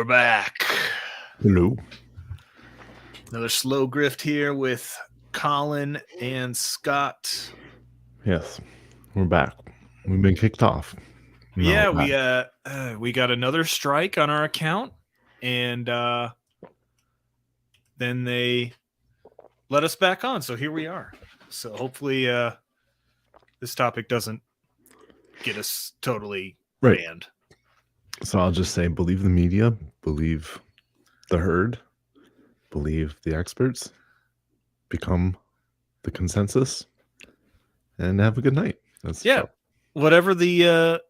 we're back. Hello. Another slow grift here with Colin and Scott. Yes, we're back. We've been kicked off. Yeah, we got another strike on our account, and then they let us back on. So here we are. So hopefully this topic doesn't get us totally banned. So I'll just say, believe the media, believe the herd, believe the experts, become the consensus, and have a good night. Whatever the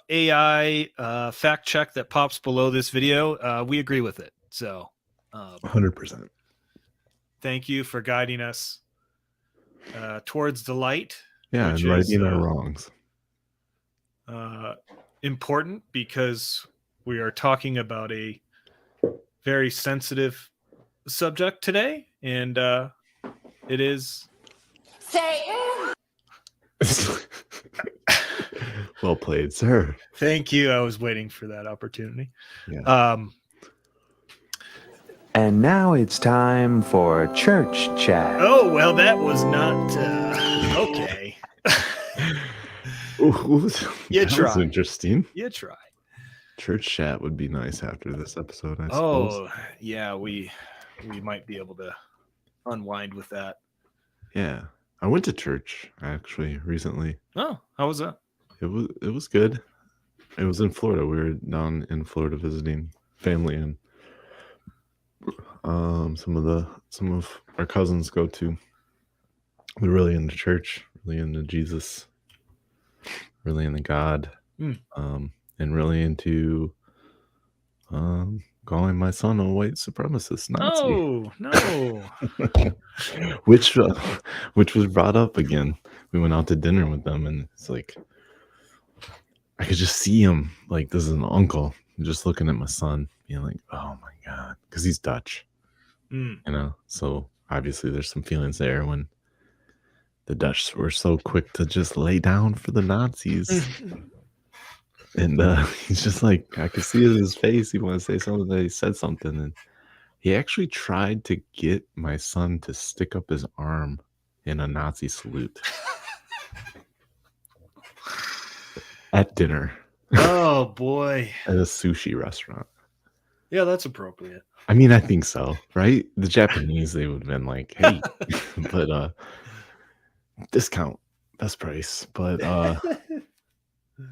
AI fact check that pops below this video, we agree with it. So 100%. Thank you for guiding us towards the light. Yeah, and righting our wrongs. Important because we are talking about a very sensitive subject today, and it is Satan. Well played, sir. Thank you. I was waiting for that opportunity. Yeah. And now it's time for church chat. Oh, well, that was not okay. That was interesting. You try. Church chat would be nice after this episode, I suppose. Oh, yeah, we might be able to unwind with that. Yeah. I went to church actually recently. Oh, how was that? It was good. It was in Florida. We were down in Florida visiting family, and some of our cousins go to. They're really into church, really into Jesus, really into God, and really into calling my son a white supremacist Nazi. Oh no! which was brought up again. We went out to dinner with them, and it's like I could just see him, like this is an uncle, just looking at my son, being like, "Oh my God," because he's Dutch, you know. So obviously, there's some feelings there when the Dutch were so quick to just lay down for the Nazis. And he's just like, I could see it in his face. He wanted to say something. That he said something, and he actually tried to get my son to stick up his arm in a Nazi salute at dinner. Oh boy! At a sushi restaurant. Yeah, that's appropriate. I mean, I think so, right? The Japanese, they would have been like, "Hey," but discount, best price. But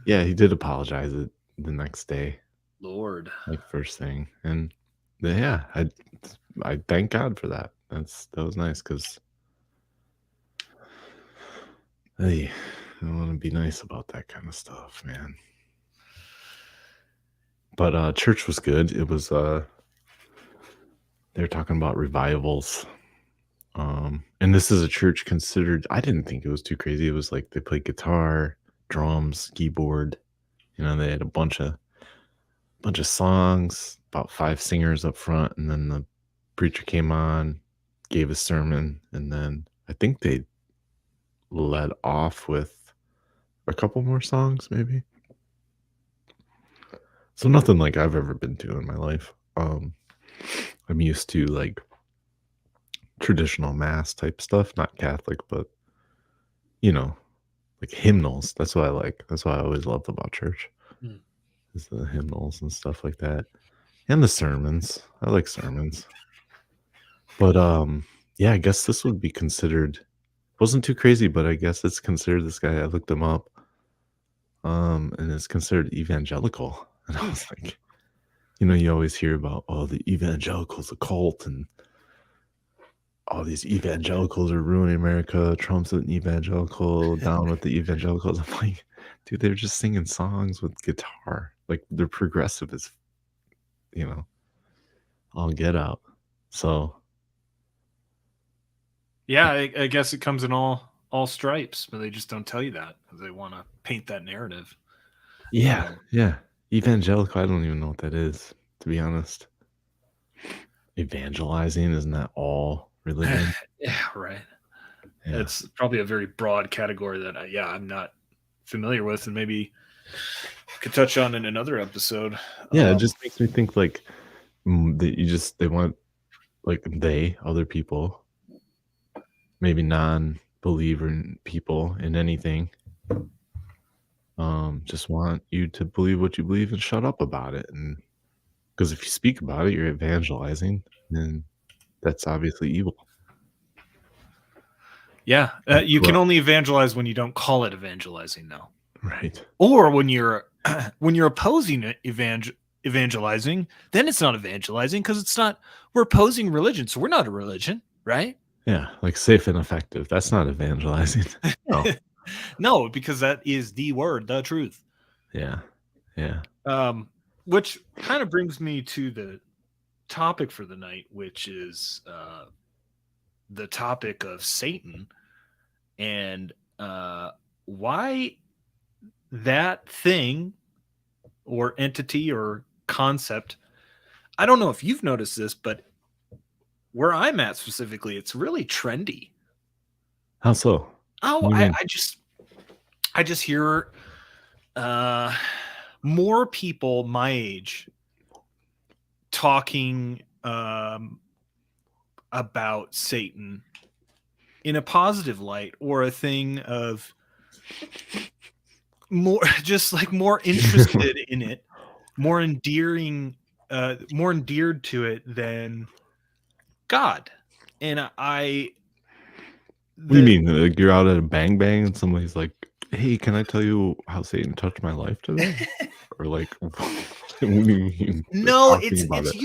yeah, he did apologize the next day. Lord, like first thing, and yeah, I thank God for that. That was nice, because hey, I want to be nice about that kind of stuff, man. But church was good. It was they're talking about revivals. And this is a church considered, I didn't think it was too crazy. It was like they played guitar, drums, keyboard. You know, they had a bunch of songs, about 5 singers up front, and then the preacher came on, gave a sermon, and then I think they led off with a couple more songs, maybe. So nothing like I've ever been to in my life. I'm used to like traditional mass type stuff, not Catholic, but you know, like hymnals. That's what I like. That's what I always loved about church. Is the hymnals and stuff like that. And the sermons. I like sermons. But yeah, I guess this would be considered, wasn't too crazy, but I guess it's considered, this guy, I looked him up. And it's considered evangelical. And I was like, you know, you always hear about, oh, the evangelicals, a cult, and all these evangelicals are ruining America. Trump's an evangelical, down with the evangelicals. I'm like, dude, they're just singing songs with guitar. Like, they're progressive as, you know, all get out. So yeah, I guess it comes in all stripes, but they just don't tell you that because they want to paint that narrative. Yeah. Evangelical, I don't even know what that is, to be honest. Evangelizing, isn't that all religion? Yeah, right. Yeah. It's probably a very broad category that I'm not familiar with, and maybe could touch on in another episode. Yeah, it just makes me think, like, they want like other people, maybe non-believer people in anything, just want you to believe what you believe and shut up about it. And because if you speak about it, you're evangelizing, and that's obviously evil. Yeah, And you can corrupt. only evangelize when you don't call it evangelizing, though, Right. or when you're when you're opposing evangelizing. Then it's not evangelizing because it's not. We're opposing religion, so we're not a religion, right? Yeah, like safe and effective. That's not evangelizing. No. No, because that is the word, the truth. Yeah. Yeah. Which kind of brings me to the topic for the night, which is the topic of Satan and why that thing or entity or concept. I don't know if you've noticed this, but where I'm at specifically, it's really trendy. How so? Oh, What do you mean? I just hear uh, more people my age talking about Satan in a positive light or a thing of more just like more interested in it, more endearing, more endeared to it than God. And What do you the mean? Like you're out at a bang bang and somebody's like, "Hey, can I tell you how Satan touched my life today?" Or like, what do you mean? They're no, talking about it.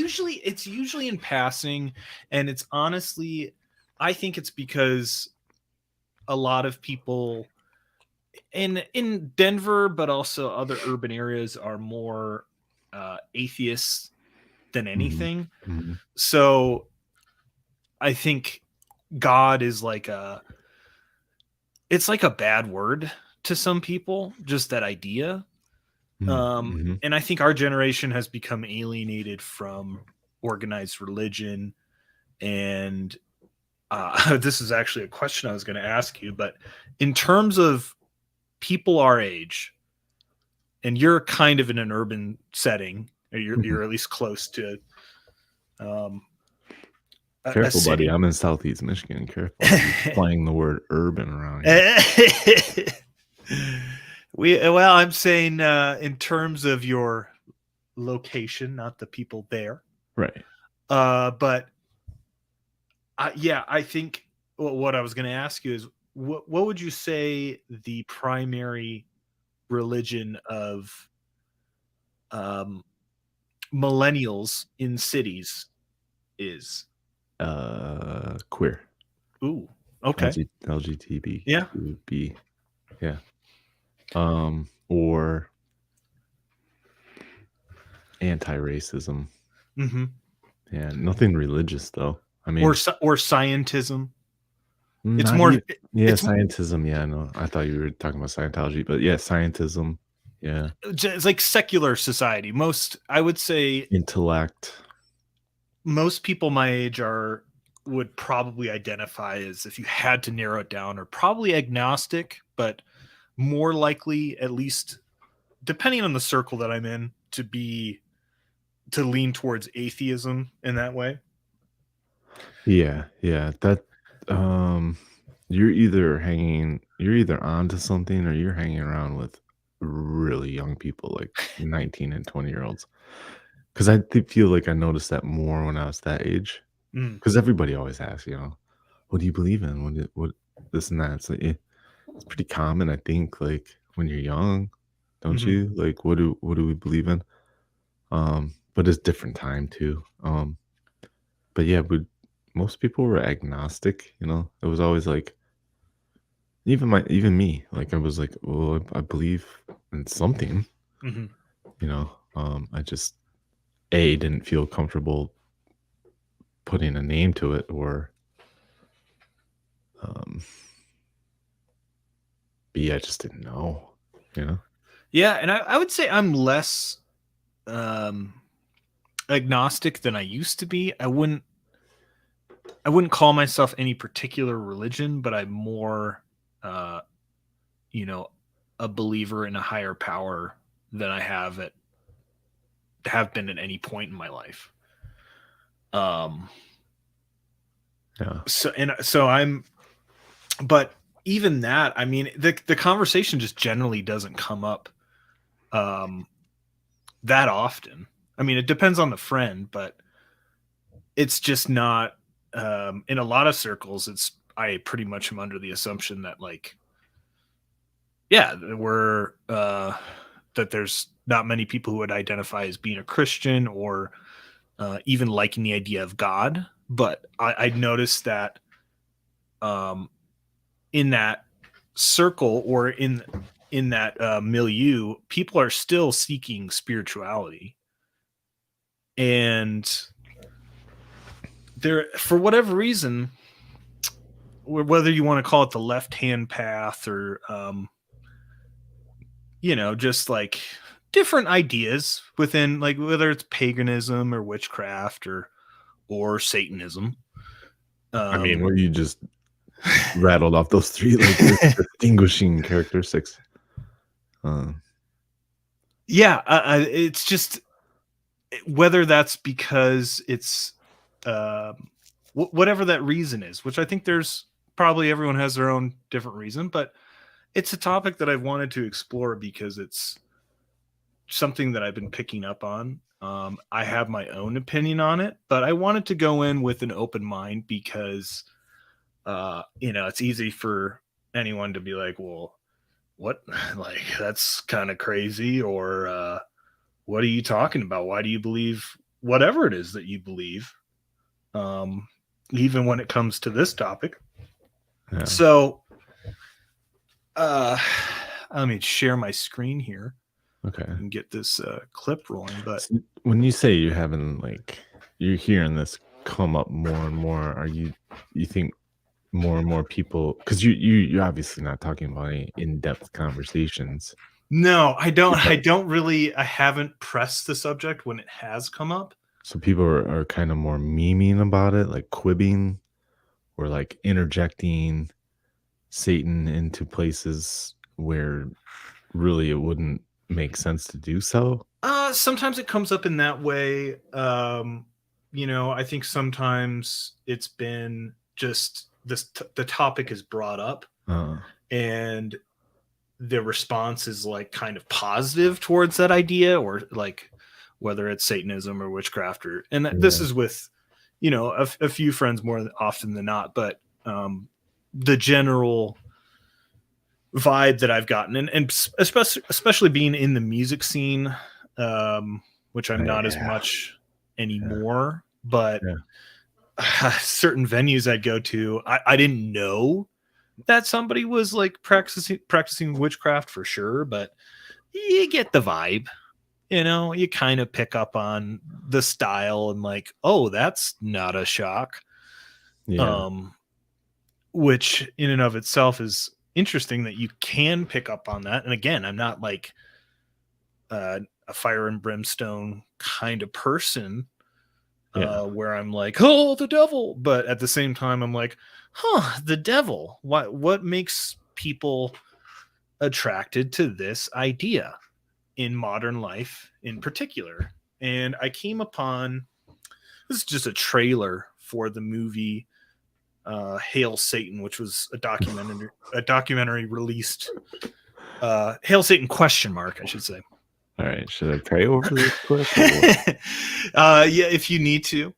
it's usually in passing, and it's honestly, I think it's because a lot of people in Denver, but also other urban areas, are more atheists than Mhm, anything. mhm, So I think God is it's like a bad word to some people, just that idea. mhm, mhm. And I think our generation has become alienated from organized religion. And this is actually a question I was going to ask you, but in terms of people our age, and you're kind of in an urban setting, or Mhm. you're at least close to um, a Careful, buddy. city. I'm in Southeast Michigan. Careful. You slang the word urban around here. Well, I'm saying in terms of your location, not the people there. Right. But yeah, I think what I was going to ask you is what would you say the primary religion of um, millennials in cities is? Queer. Ooh, okay, yeah. LGBTQB. Yeah. Or anti-racism. Hmm. Yeah, nothing religious though. I Or mean, or scientism. It's not more. even. Yeah, It's scientism. Yeah, no, I thought you were talking about Scientology, but yeah, scientism. Yeah, it's like secular society. Most, I would say, intellect. most people my age are would probably identify as, if you had to narrow it down, are probably agnostic, but more likely, at least depending on the circle that I'm in, to lean towards atheism in that way. Yeah, yeah. That um, you're either onto something or you're hanging around with really young people, like 19 and 20-year-olds. Because feel like I noticed that more when I was that age. Mm, Because everybody always asks, what do you believe in? What this and that. It's like, it's pretty common, I think, like when you're young, don't mhm. you? Like, what do we believe in? But it's different time too. But yeah, most people were agnostic. It was always like even me. Like I was like, well, I believe in something. Mhm. I just a didn't feel comfortable putting a name to it, or um, b I just didn't know. You know. Yeah, and I would say I'm less um, agnostic than I used to be. I wouldn't call myself any particular religion, but I'm more, uh, you know, a believer in a higher power than I have been at any point in my life. Um, Yeah. but even that, I mean, the conversation just generally doesn't come up that often. I mean, it depends on the friend, but it's just not in a lot of circles. I pretty much am under the assumption that like, yeah, that there's not many people who would identify as being a Christian or even liking the idea of God. But I noticed that in that circle or in that milieu, people are still seeking spirituality, and there, for whatever reason, whether you want to call it the left hand path or just like different ideas within, like, whether it's paganism or witchcraft or Satanism. I mean, what you just rattled off those three like distinguishing characteristics. Yeah, it's just whether that's because it's whatever that reason is, which I think there's probably everyone has their own different reason, but it's a topic that I've wanted to explore because it's something that I've been picking up on. I have my own opinion on it, but I wanted to go in with an open mind because, it's easy for anyone to be like, well, what? Like, that's kind of crazy. Or what are you talking about? Why do you believe whatever it is that you believe? Even when it comes to this topic. Yeah. So, let me share my screen here. Okay. And get this clip rolling. But when you say you're hearing this come up more and more, you think more and more people, because you're obviously not talking about any in-depth conversations. No, I don't. I haven't pressed the subject when it has come up. So people are kind of more memeing about it, like quibbing or like interjecting Satan into places where really it wouldn't make sense to do so. Sometimes it comes up in that way. I think sometimes it's been just the topic is brought up and the response is like kind of positive towards that idea, or like whether it's Satanism or witchcraft, this is with, a few friends more often than not, but the general vibe that I've gotten, and especially being in the music scene, which I'm not as much anymore, but certain venues I'd go to, I didn't know that somebody was like practicing witchcraft for sure, but you get the vibe, you kind of pick up on the style and like, oh, that's not a shock. Which in and of itself is interesting that you can pick up on that. And again, I'm not like a fire and brimstone kind of person where I'm like, oh, the devil. But at the same time, I'm like, the devil. What makes people attracted to this idea in modern life in particular? And I came upon, this is just a trailer for the movie Hail Satan, which was a documentary released. Hail Satan ? I should say. All right, should I pray over this clip? Yeah, if you need to.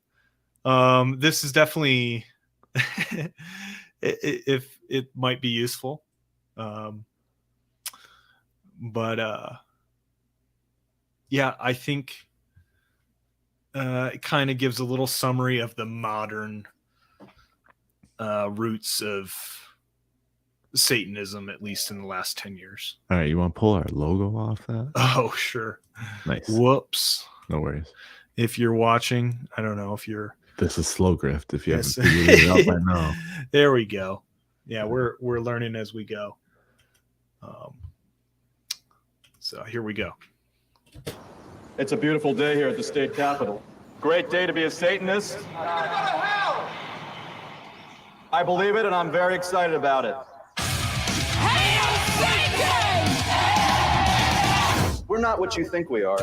This is definitely if it might be useful. But yeah, I think it kind of gives a little summary of the modern roots of Satanism, at least in the last 10 years. All right, you want to pull our logo off that? Oh, sure. Nice. Whoops. No worries. If you're watching, I don't know if you're. This is slow grift. If you haven't figured it out by now. There we go. Yeah, we're learning as we go. So here we go. It's a beautiful day here at the state capitol. Great day to be a Satanist. I believe it, and I'm very excited about it. We're not what you think we are.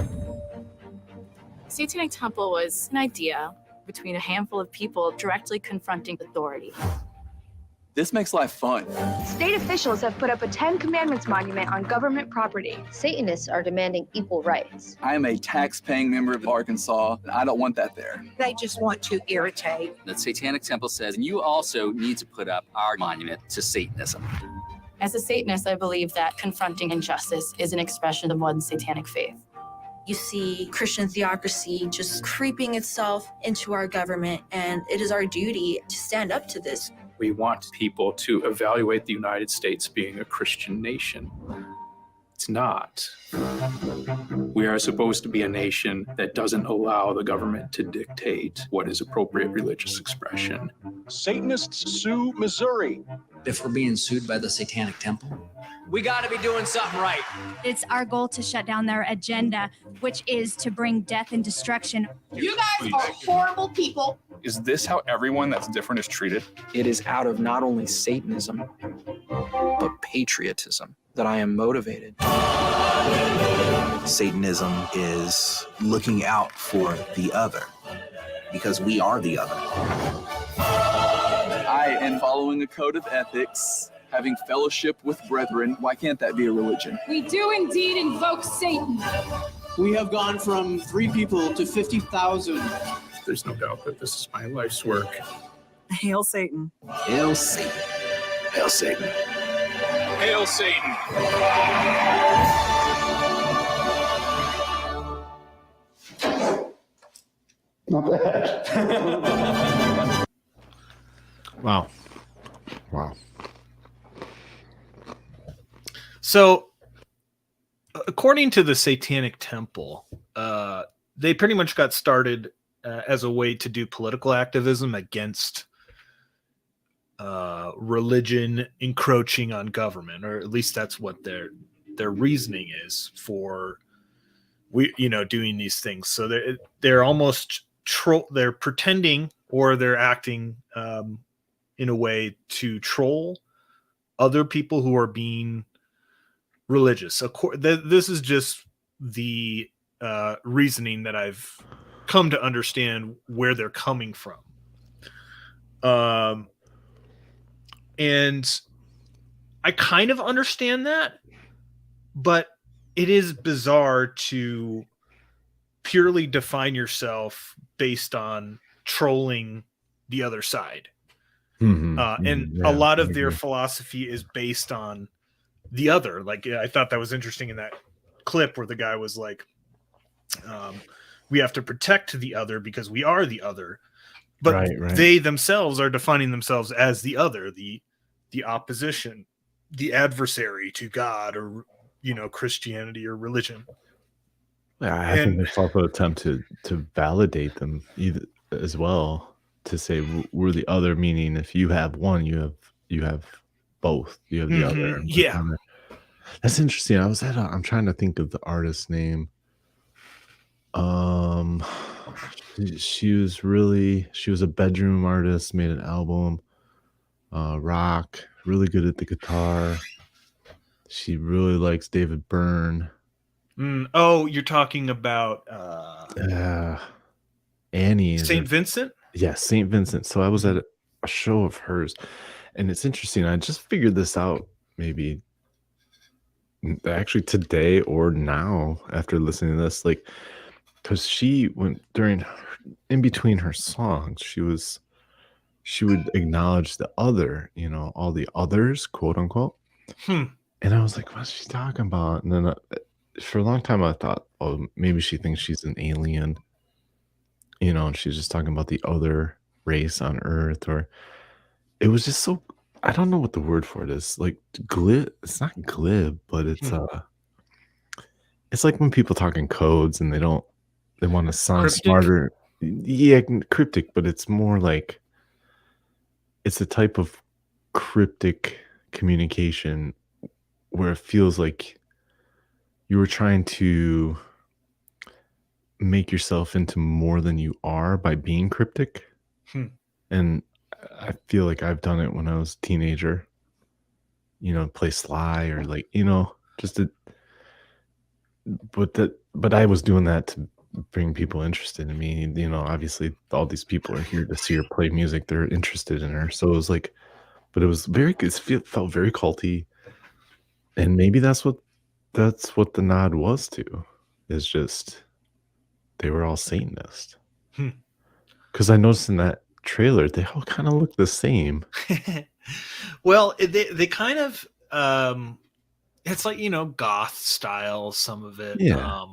Satanic Temple was an idea between a handful of people directly confronting authority. This makes life fun. State officials have put up a 10 Commandments monument on government property. Satanists are demanding equal rights. I am a tax-paying member of Arkansas, and I don't want that there. They just want to irritate. The Satanic Temple says you also need to put up our monument to Satanism. As a Satanist, I believe that confronting injustice is an expression of one's satanic faith. You see Christian theocracy just creeping itself into our government, and it is our duty to stand up to this. We want people to evaluate the United States being a Christian nation. It's not. We are supposed to be a nation that doesn't allow the government to dictate what is appropriate religious expression. Satanists sue Missouri. If we're being sued by the Satanic Temple, we got to be doing something right. It's our goal to shut down their agenda, which is to bring death and destruction. You guys are horrible people. Is this how everyone that's different is treated? It is out of not only Satanism, but patriotism that I am motivated. Satanism is looking out for the other, because we are the other. I am following a code of ethics, having fellowship with brethren. Why can't that be a religion? We do indeed invoke Satan. We have gone from 3 people to 50,000. There's no doubt that this is my life's work. Hail Satan. Hail Satan. Hail Satan. Hail Satan. Not bad. Wow. Wow. So, according to the Satanic Temple, they pretty much got started as a way to do political activism against religion encroaching on government, or at least that's what their reasoning is for doing these things. So they're almost they're pretending, or they're acting in a way to troll other people who are being religious. This is just the reasoning that I've come to understand where they're coming from. And I kind of understand that, but it is bizarre to purely define yourself based on trolling the other side. And a lot of their philosophy is based on the other. Like, I thought that was interesting in that clip where the guy was like, we have to protect the other because we are the other. But they themselves are defining themselves as the other, the opposition, the adversary to God, or Christianity or religion. Yeah, I think there's also an attempt to validate them as well, to say we're the other, meaning if you have one, you have both. You have the other. Yeah, that's interesting. I'm trying to think of the artist's name. She was a bedroom artist, made an album, rock, really good at the guitar. She really likes David Byrne. Oh, you're talking about Annie. St. Vincent? Yes, St. Vincent. So I was at a show of hers, and it's interesting. I just figured this out maybe actually today or now after listening to this, like, because she went in between her songs, she would acknowledge the other, all the others, quote unquote. And I was like, what's she talking about? And then for a long time I thought, oh, maybe she thinks she's an alien, and she's just talking about the other race on Earth. Or it was just so, I don't know what the word for it is, like glib. It's not glib, but it's like when people talk in codes and they want to sound cryptic? smarter. Yeah, cryptic, but it's more like it's a type of cryptic communication where it feels like you were trying to make yourself into more than you are by being cryptic. And I feel like I've done it when I was a teenager, play sly or like, but I was doing that bring people interested in me. You know, obviously all these people are here to see her play music. They're interested in her. So it was like, but it was very good. It felt very culty. And maybe that's what the nod was to. Is just they were all Satanist. Hmm. Because I noticed in that trailer they all kind of look the same. Well, they kind of it's like, you know, goth style, some of it. Yeah.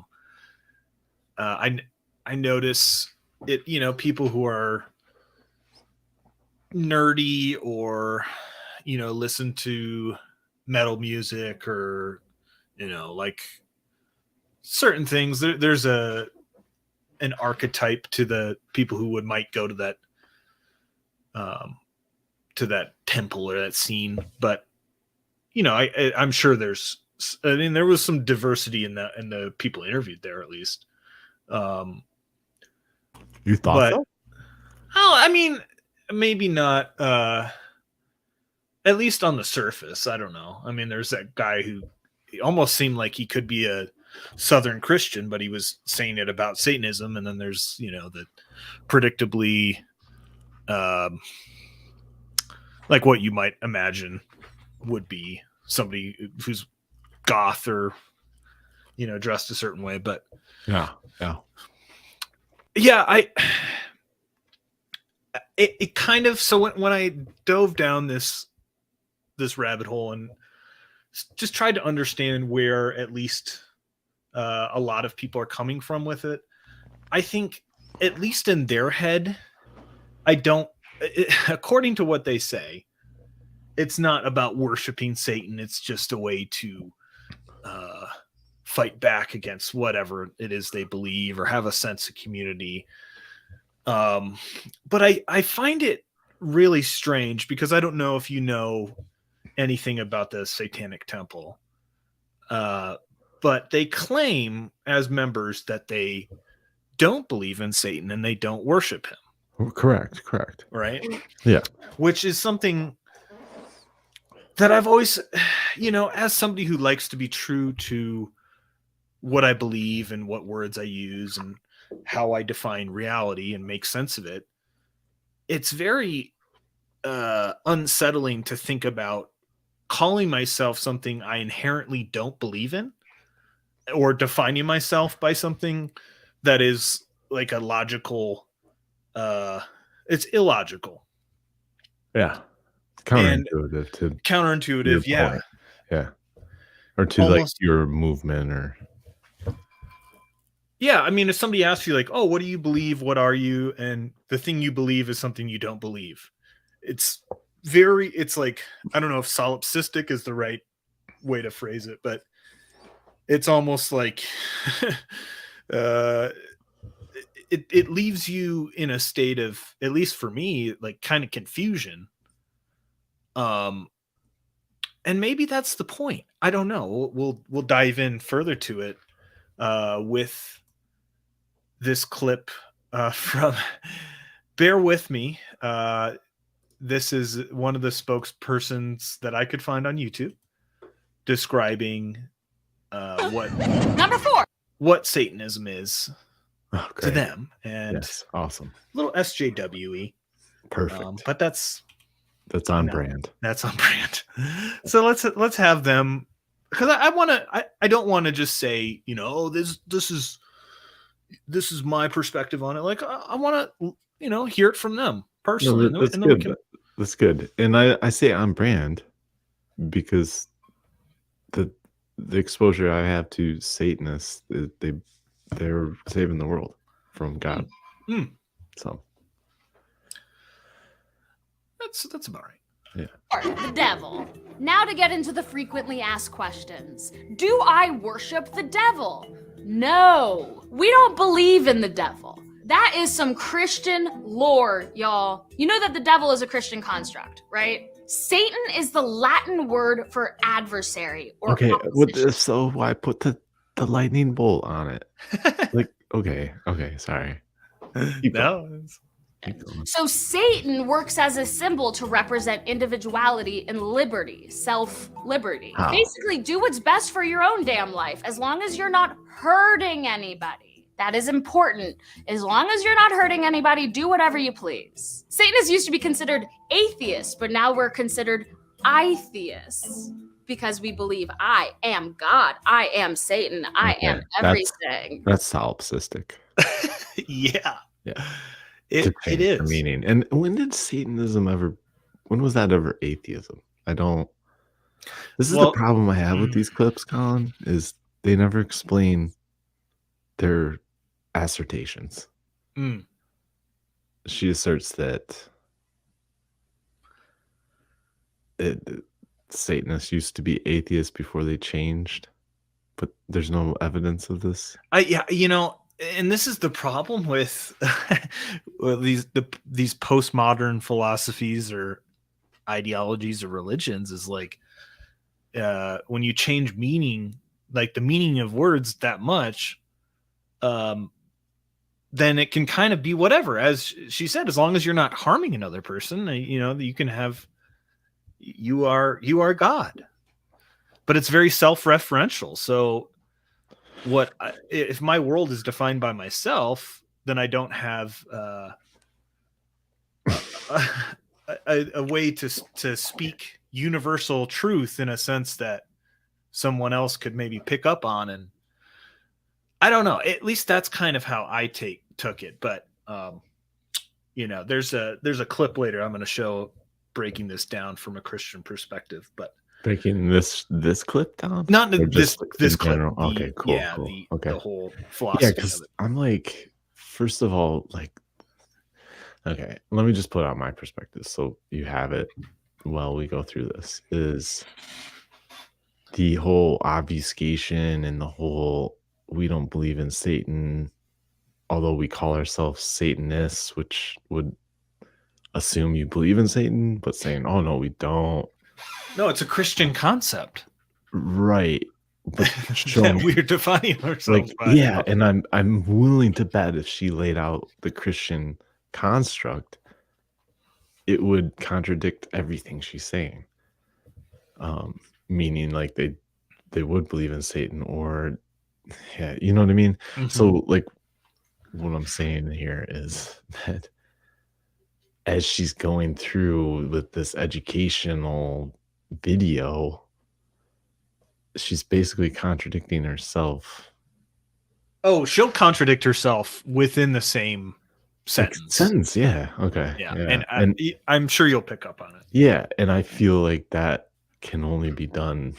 I notice it, you know, people who are nerdy or, you know, listen to metal music or, you know, like certain things. There's an archetype to the people who might go to that temple or that scene. But, you know, I'm sure there was some diversity in the people interviewed there, at least. You thought so? Oh, I mean, maybe not. At least on the surface, I don't know. I mean, there's that guy who almost seemed like he could be a Southern Christian, but he was saying it about Satanism. And then there's, you know, the predictably, like what you might imagine would be somebody who's goth or, you know, dressed a certain way. But yeah, it kind of, so when I dove down this rabbit hole and just tried to understand where at least a lot of people are coming from with it, I think at least in their head, according to what they say, it's not about worshiping Satan. It's just a way to fight back against whatever it is they believe or have a sense of community. But I find it really strange because I don't know if you know anything about the Satanic Temple. But they claim as members that they don't believe in Satan and they don't worship him. Correct. Right? Yeah. Which is something that I've always, you know, as somebody who likes to be true to what I believe and what words I use and how I define reality and make sense of it, it's very unsettling to think about calling myself something I inherently don't believe in, or defining myself by something that is like a logical, it's illogical. Yeah. Counterintuitive. Yeah. Point. Yeah. Or to almost, like your movement or. Yeah. I mean, if somebody asks you like, oh, what do you believe? What are you? And the thing you believe is something you don't believe. It's like, I don't know if solipsistic is the right way to phrase it, but it's almost like it leaves you in a state of, at least for me, like kind of confusion. And maybe that's the point. I don't know. We'll dive in further to it with this clip from bear with me. This is one of the spokespersons that I could find on YouTube describing Number 4. what Satanism is to them. And yes, awesome. A little SJWE. Perfect. But that's on brand. That's on brand. So let's have them, because I don't want to just say, you know, oh, this is my perspective on it. Like I want to, you know, hear it from them personally. No, that's good. That's good. And I say on brand because the exposure I have to Satanists, they're saving the world from God. So that's about right. Yeah. The devil. Now to get into the frequently asked questions. Do I worship the devil? No. We don't believe in the devil. That is some Christian lore, y'all. You know that the devil is a Christian construct, right? Satan is the Latin word for adversary or opposition. So why put the lightning bolt on it? Like, okay, sorry. So Satan works as a symbol to represent individuality and liberty, self-liberty. Basically, do what's best for your own damn life, as long as you're not hurting anybody. That is important. As long as you're not hurting anybody, do whatever you please. Satanists used to be considered atheists, but now we're considered I-theists because we believe I am God, I am Satan, I am everything. That's solipsistic. Yeah. Yeah. It The is. meaning. And when did Satanism ever? When was that ever atheism? I don't. This is the problem I have with these clips, Colin. Is they never explain their assertions. Mm. She asserts that Satanists used to be atheists before they changed, but there's no evidence of this. Yeah, you know, and this is the problem with these postmodern philosophies or ideologies or religions is like when you change meaning, like the meaning of words that much, then it can kind of be whatever. As she said, as long as you're not harming another person, you know, you can have you are God, but it's very self-referential. So if my world is defined by myself, then I don't have a way to speak universal truth in a sense that someone else could maybe pick up on. And I don't know, at least that's kind of how I took it. But you know, there's a clip later I'm going to show breaking this down from a Christian perspective. But breaking this clip down, not this clip. Okay, cool. Yeah, cool. The whole philosophy. Yeah, because I'm like, first of all, like, okay, let me just put out my perspective so you have it while we go through this. Is the whole obfuscation and the whole we don't believe in Satan, although we call ourselves Satanists, which would assume you believe in Satan, but saying, oh no, we don't. No, it's a Christian concept. Right. But that we're defining ourselves by. Yeah, and I'm willing to bet if she laid out the Christian construct, it would contradict everything she's saying. Meaning like they would believe in Satan, or yeah, you know what I mean? Mm-hmm. So like what I'm saying here is that as she's going through with this educational video, she's basically contradicting herself. Oh, she'll contradict herself within the same sentence. Yeah. Okay. Yeah. And I'm sure you'll pick up on it. Yeah. And I feel like that can only be done.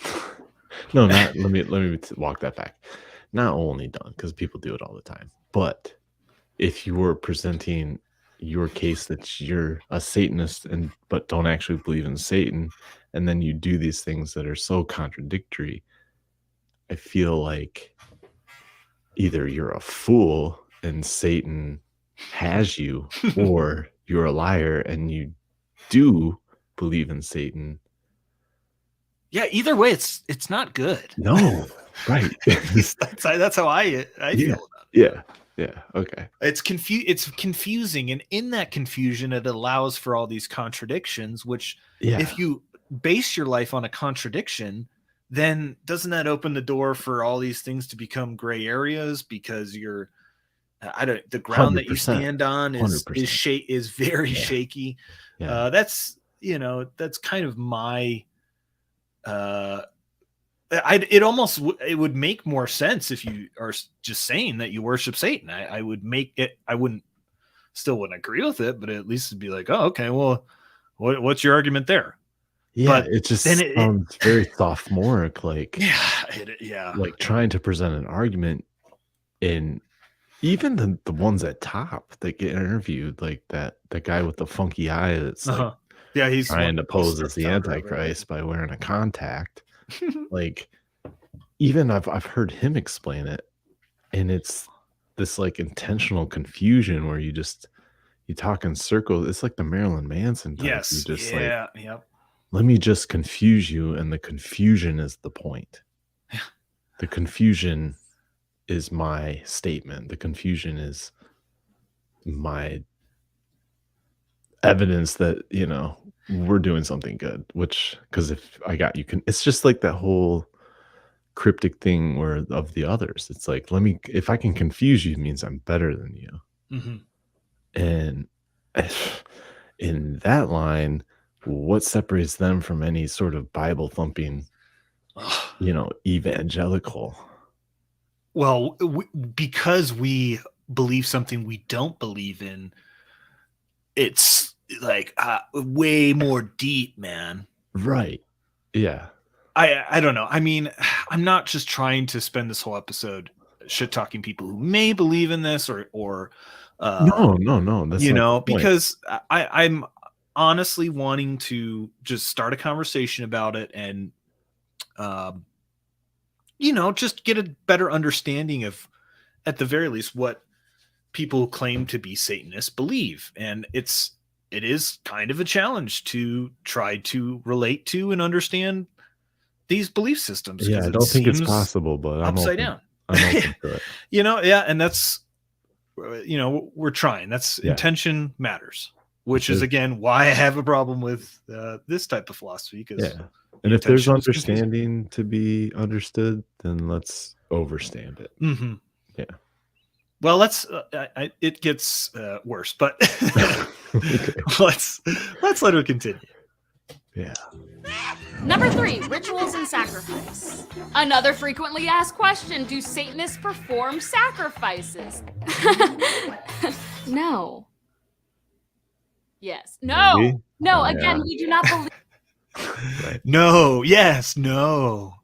No, not let me walk that back. Not only done because people do it all the time, but if you were presenting your case that you're a Satanist but don't actually believe in Satan, and then you do these things that are so contradictory, I feel like either you're a fool and Satan has you, or you're a liar and you do believe in Satan. Yeah, either way, it's not good. No, right. that's how I feel about it. Yeah. Yeah. Okay. It's confusing, and in that confusion, it allows for all these contradictions. Which, if you base your life on a contradiction, then doesn't that open the door for all these things to become gray areas? Because the ground 100%. That you stand on is very shaky. Yeah. That's kind of my. It would make more sense if you are just saying that you worship Satan. I wouldn't agree with it, but at least it'd be like, oh, okay, well, what's your argument there? Yeah, but it just sounds very sophomoric, like like trying to present an argument. In even the ones at top that get interviewed, like that guy with the funky eye that's like, he's trying to pose as the Antichrist by wearing a contact. Like, even I've heard him explain it, and it's this like intentional confusion where you talk in circles. It's like the Marilyn Manson type. Yes. You just yep. Let me just confuse you, and the confusion is the point. The confusion is my statement. The confusion is my evidence that, we're doing something good, which, because if I got you, it's just like that whole cryptic thing where of the others. It's like, if I can confuse you, it means I'm better than you. Mm-hmm. And in that line, what separates them from any sort of Bible thumping, evangelical? Well, because we believe something we don't believe in, it's like way more deep, man. Right. Yeah. I don't know. I mean, I'm not just trying to spend this whole episode shit talking people who may believe in this or no. That's not the point. because I'm honestly wanting to just start a conversation about it and just get a better understanding of, at the very least, what people who claim to be Satanists believe. And it is kind of a challenge to try to relate to and understand these belief systems. Yeah, I don't think it's possible, but I'm upside open. down. I'm open to it. And that's, we're trying. That's intention matters, which is again why I have a problem with this type of philosophy. Because and if there's understanding to be understood, then let's overstand it. Mm-hmm. Yeah. Well, it gets worse, but let's let it continue. Yeah. Number 3, rituals and sacrifice. Another frequently asked question: do Satanists perform sacrifices? No. Yes. No. Maybe? No. Again, we do not believe. Right. No. Yes. No.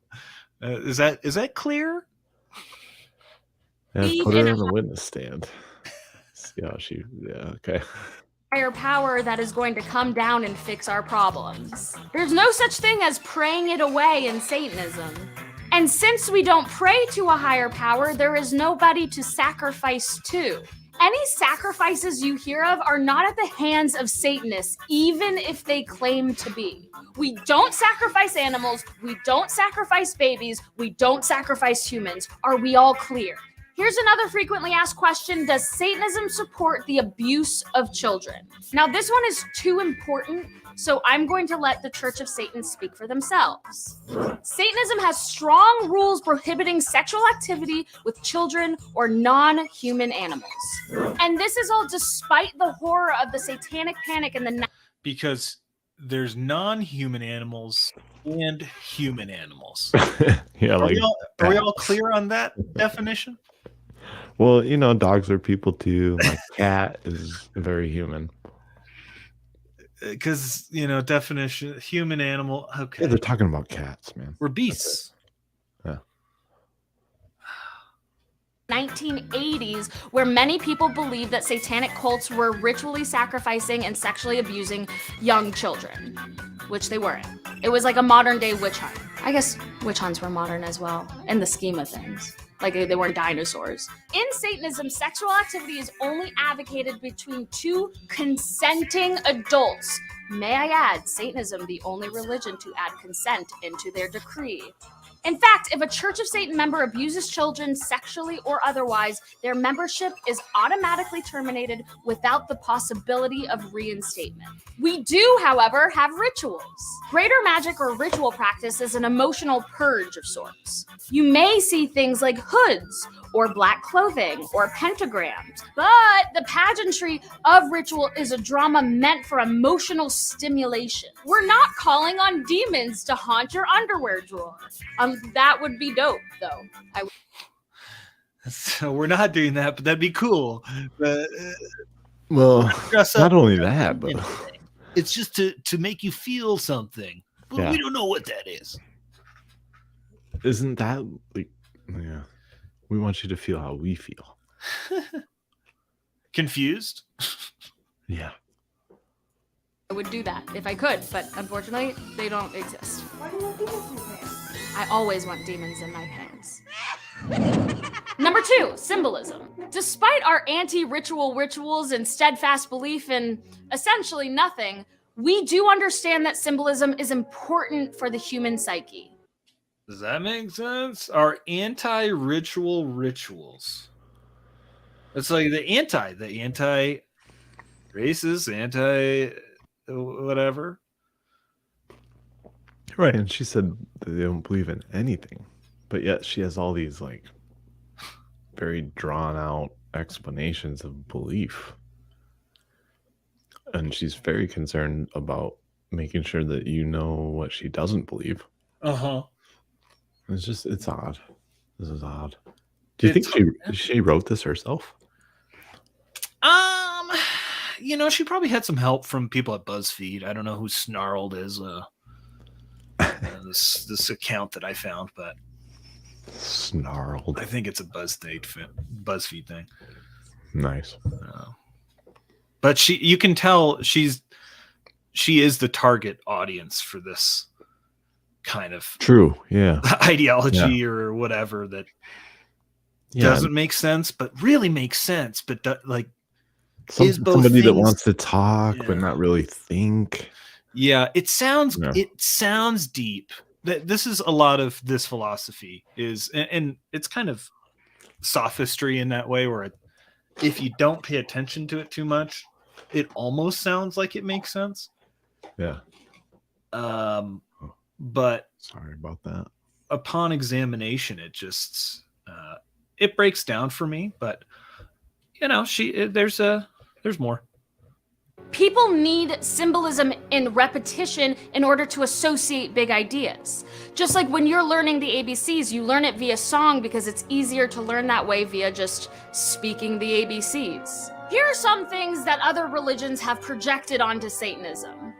Is that clear? Yeah, put her on the witness stand. See how she. Yeah. Okay. Higher power that is going to come down and fix our problems. There's no such thing as praying it away in Satanism. And since we don't pray to a higher power, there is nobody to sacrifice to. Any sacrifices you hear of are not at the hands of Satanists, even if they claim to be. We don't sacrifice animals, we don't sacrifice babies, we don't sacrifice humans. Are we all clear? Here's another frequently asked question: does Satanism support the abuse of children? Now, this one is too important, so I'm going to let the Church of Satan speak for themselves. Satanism has strong rules prohibiting sexual activity with children or non-human animals. And this is all despite the horror of the satanic panic in the because there's non-human animals and human animals. Yeah, are we all clear on that definition? Well, dogs are people too. My cat is very human. Because, definition, human, animal. Okay. Yeah, they're talking about cats, man. We're beasts. Yeah. 1980s, where many people believed that satanic cults were ritually sacrificing and sexually abusing young children, which they weren't. It was like a modern day witch hunt. I guess witch hunts were modern as well, in the scheme of things. Like they weren't dinosaurs. In Satanism, sexual activity is only advocated between 2 consenting adults. May I add, Satanism, the only religion to add consent into their decree. In fact, if a Church of Satan member abuses children sexually or otherwise, their membership is automatically terminated without the possibility of reinstatement. We do, however, have rituals. Greater magic or ritual practice is an emotional purge of sorts. You may see things like hoods or black clothing or pentagrams, but the pageantry of ritual is a drama meant for emotional stimulation. We're not calling on demons to haunt your underwear drawer. That would be dope, though. So we're not doing that, but that'd be cool. But, well, not only that, but it's just to make you feel something. But we don't know what that is. Isn't that like, yeah? We want you to feel how we feel. Confused? Yeah. I would do that if I could, but unfortunately, they don't exist. Why do you want demons in your pants? I always want demons in my pants. Number 2, symbolism. Despite our anti-ritual rituals and steadfast belief in essentially nothing, we do understand that symbolism is important for the human psyche. Does that make sense? Our anti-ritual rituals. It's like the anti-racist, anti-whatever. Right, and she said that they don't believe in anything. but yet she has all these like very drawn out explanations of belief. And she's very concerned about making sure that you know what she doesn't believe. Uh-huh. It's odd. This is odd. Do you think she wrote this herself? She probably had some help from people at BuzzFeed. I don't know who snarled is this account that I found, but snarled. I think it's a BuzzFeed thing. Nice. But you can tell she is the target audience for this kind of true, yeah, ideology or whatever that doesn't make sense, but really makes sense. But somebody that wants to talk but not really think. Yeah, it sounds deep. This is a lot of this philosophy is, and it's kind of sophistry in that way, where if you don't pay attention to it too much, it almost sounds like it makes sense. Yeah. But sorry about that. Upon examination, it just it breaks down for me. But there's more. People need symbolism in repetition in order to associate big ideas. Just like when you're learning the ABCs, you learn it via song because it's easier to learn that way via just speaking the ABCs. Here are some things that other religions have projected onto Satanism.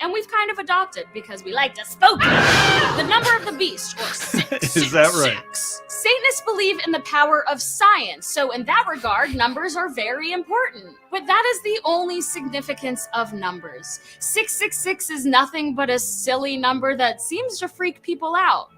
And we've kind of adopted because we like to spook it. The number of the beast, or 666. Is that right? Satanists believe in the power of science, so in that regard, numbers are very important. But that is the only significance of numbers. 666 is nothing but a silly number that seems to freak people out.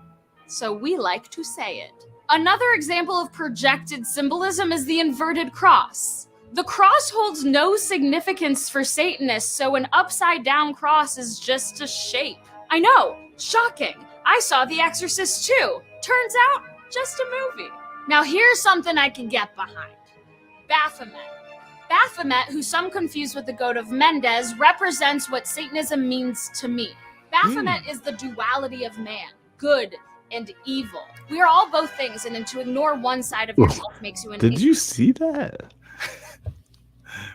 So we like to say it. Another example of projected symbolism is the inverted cross. The cross holds no significance for Satanists, so an upside-down cross is just a shape. I know, shocking. I saw The Exorcist too. Turns out, just a movie. Now here's something I can get behind. Baphomet. Baphomet, who some confuse with the goat of Mendes, represents what Satanism means to me. Baphomet is the duality of man, good and evil. We are all both things, and to ignore one side of yourself makes you an Did you see that?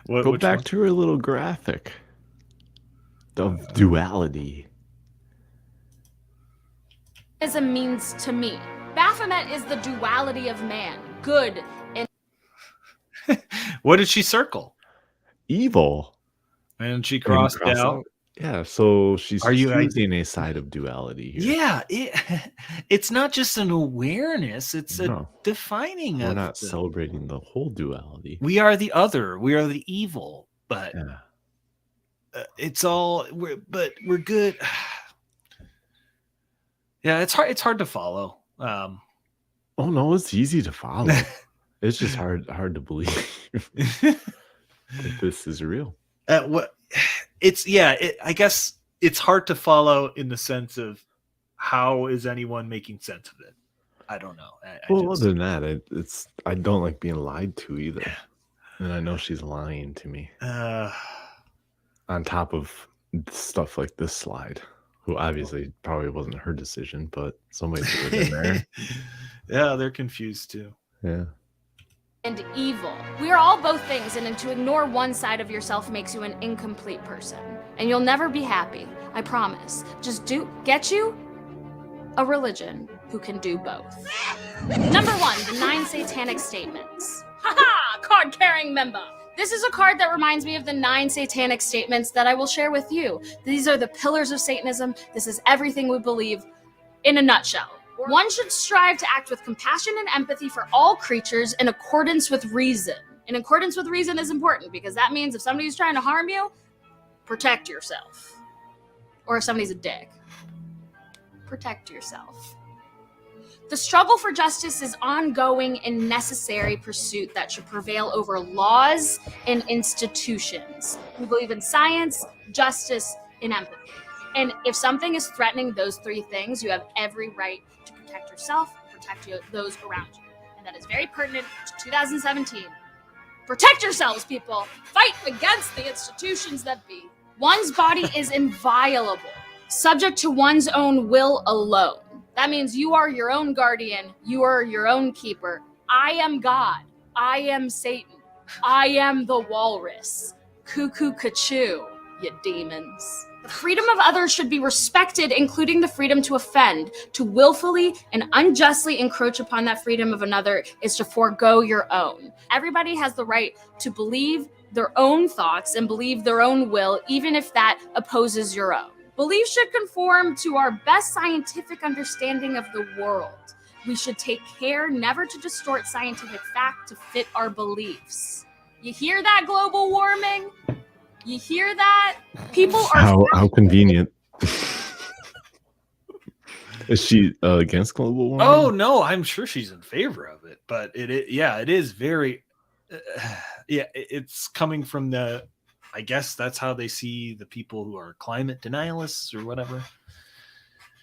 Go back to her little graphic of duality. Satanism means to me. Baphomet is the duality of man, good and What did she circle? Evil. And she crossed out. Yeah, so she's choosing a side of duality here. Yeah, it's not just an awareness, it's a defining We're of not celebrating the whole duality. We are the other, we are the evil, but it's all we're good. Yeah, it's hard to follow. Oh no, it's easy to follow. It's just hard to believe that this is real. I guess it's hard to follow in the sense of how is anyone making sense of it? I don't know. Other than that, I don't like being lied to either, and I know she's lying to me. On top of stuff like this slide, who obviously probably wasn't her decision, but somebody put it in there. Yeah, they're confused too. Yeah. and evil. We are all both things, and to ignore one side of yourself makes you an incomplete person. And you'll never be happy, I promise. Just get you a religion who can do both. Number 1, the 9 satanic statements. Haha, card-carrying member. This is a card that reminds me of the 9 satanic statements that I will share with you. These are the pillars of Satanism. This is everything we believe in a nutshell. One should strive to act with compassion and empathy for all creatures in accordance with reason. In accordance with reason is important because that means if somebody's trying to harm you, protect yourself. Or if somebody's a dick, protect yourself. The struggle for justice is ongoing and necessary pursuit that should prevail over laws and institutions. We believe in science, justice, and empathy. And if something is threatening those 3 things, you have every right to protect yourself and protect those around you. And that is very pertinent to 2017. Protect yourselves, people. Fight against the institutions that be. One's body is inviolable, subject to one's own will alone. That means you are your own guardian. You are your own keeper. I am God. I am Satan. I am the walrus. Cuckoo cachoo, you demons. The freedom of others should be respected, including the freedom to offend. To willfully and unjustly encroach upon that freedom of another is to forego your own. Everybody has the right to believe their own thoughts and believe their own will, even if that opposes your own. Belief should conform to our best scientific understanding of the world. We should take care never to distort scientific fact to fit our beliefs. You hear that, global warming? You hear that? People are How convenient. Is she against global warming? Oh no, I'm sure she's in favor of it, but it is very it's coming from the, I guess that's how they see the people who are climate denialists or whatever.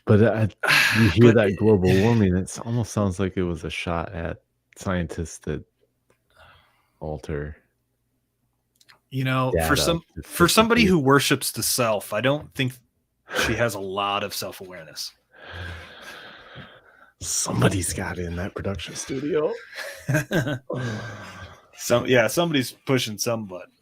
But you hear that global warming, it almost sounds like it was a shot at scientists that alter. You know, data for somebody who worships the self, I don't think she has a lot of self-awareness. Somebody's got it in that production studio. Somebody's pushing some button.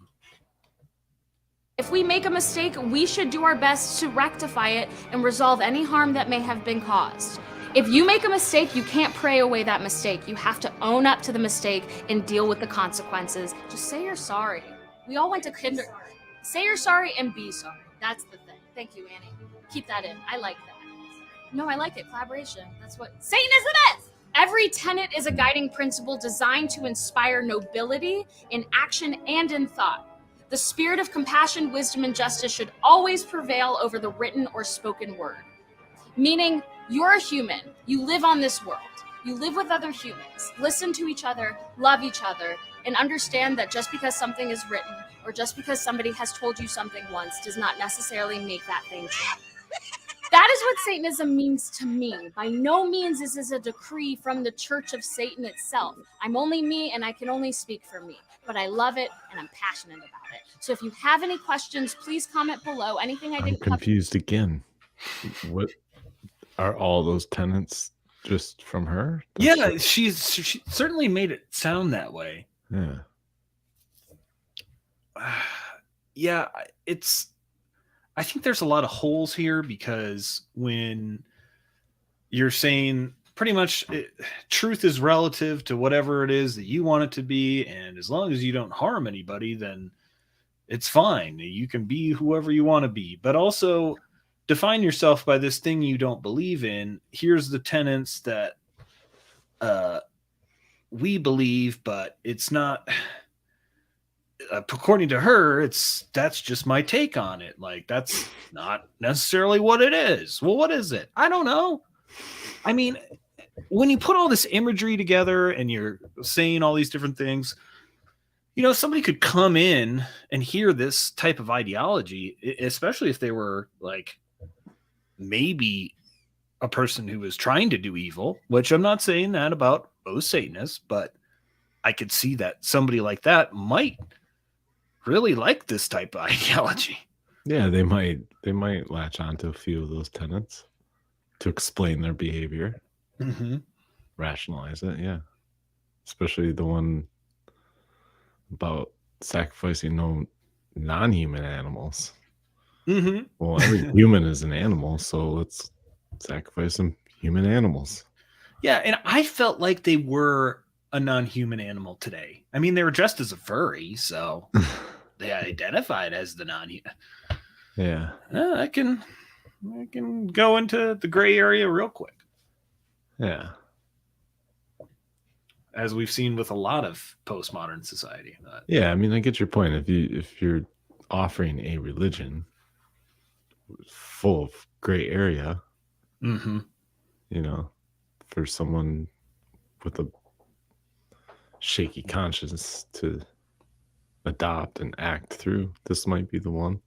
If we make a mistake, we should do our best to rectify it and resolve any harm that may have been caused. If you make a mistake, you can't pray away that mistake. You have to own up to the mistake and deal with the consequences. Just say you're sorry. We all went to kindergarten. Say you're sorry and be sorry. That's the thing. Thank you, Annie. Keep that in. I like that. No, I like it. Collaboration. That's what Satanism is! Every tenet is a guiding principle designed to inspire nobility in action and in thought. The spirit of compassion, wisdom, and justice should always prevail over the written or spoken word. Meaning, you're a human. You live on this world. You live with other humans. Listen to each other, love each other, and understand that just because something is written or just because somebody has told you something once does not necessarily make that thing true. That is what Satanism means to me. By no means is this a decree from the Church of Satan itself. I'm only me and I can only speak for me. But I love it and I'm passionate about it. So if you have any questions, please comment below. Anything I I'm didn't confused again. What are all those tenants just from her? She certainly made it sound that way. Yeah. I think there's a lot of holes here because when you're saying pretty much truth is relative to whatever it is that you want it to be, and as long as you don't harm anybody, then it's fine. You can be whoever you want to be, but also define yourself by this thing you don't believe in. Here's the tenets that we believe, but it's not. According to her, that's just my take on it. Like, that's not necessarily what it is. Well, what is it? I don't know. I mean, when you put all this imagery together and you're saying all these different things, you know, somebody could come in and hear this type of ideology, especially if they were like maybe a person who is trying to do evil, which I'm not saying that about most Satanists, but I could see that somebody like that might really like this type of ideology. Yeah, they might latch onto a few of those tenets to explain their behavior, rationalize it. Yeah, especially the one about sacrificing no non-human animals. Well, every human is an animal, so let's sacrifice some human animals. Yeah, and I felt like they were a non-human animal today. I mean, they were dressed as a furry, so they identified as the non-human. Yeah. I can go into the gray area real quick. Yeah. As we've seen with a lot of postmodern society. Yeah, I mean, I get your point. If you're offering a religion full of gray area, you know, for someone with a shaky conscience to adopt and act through, this might be the one.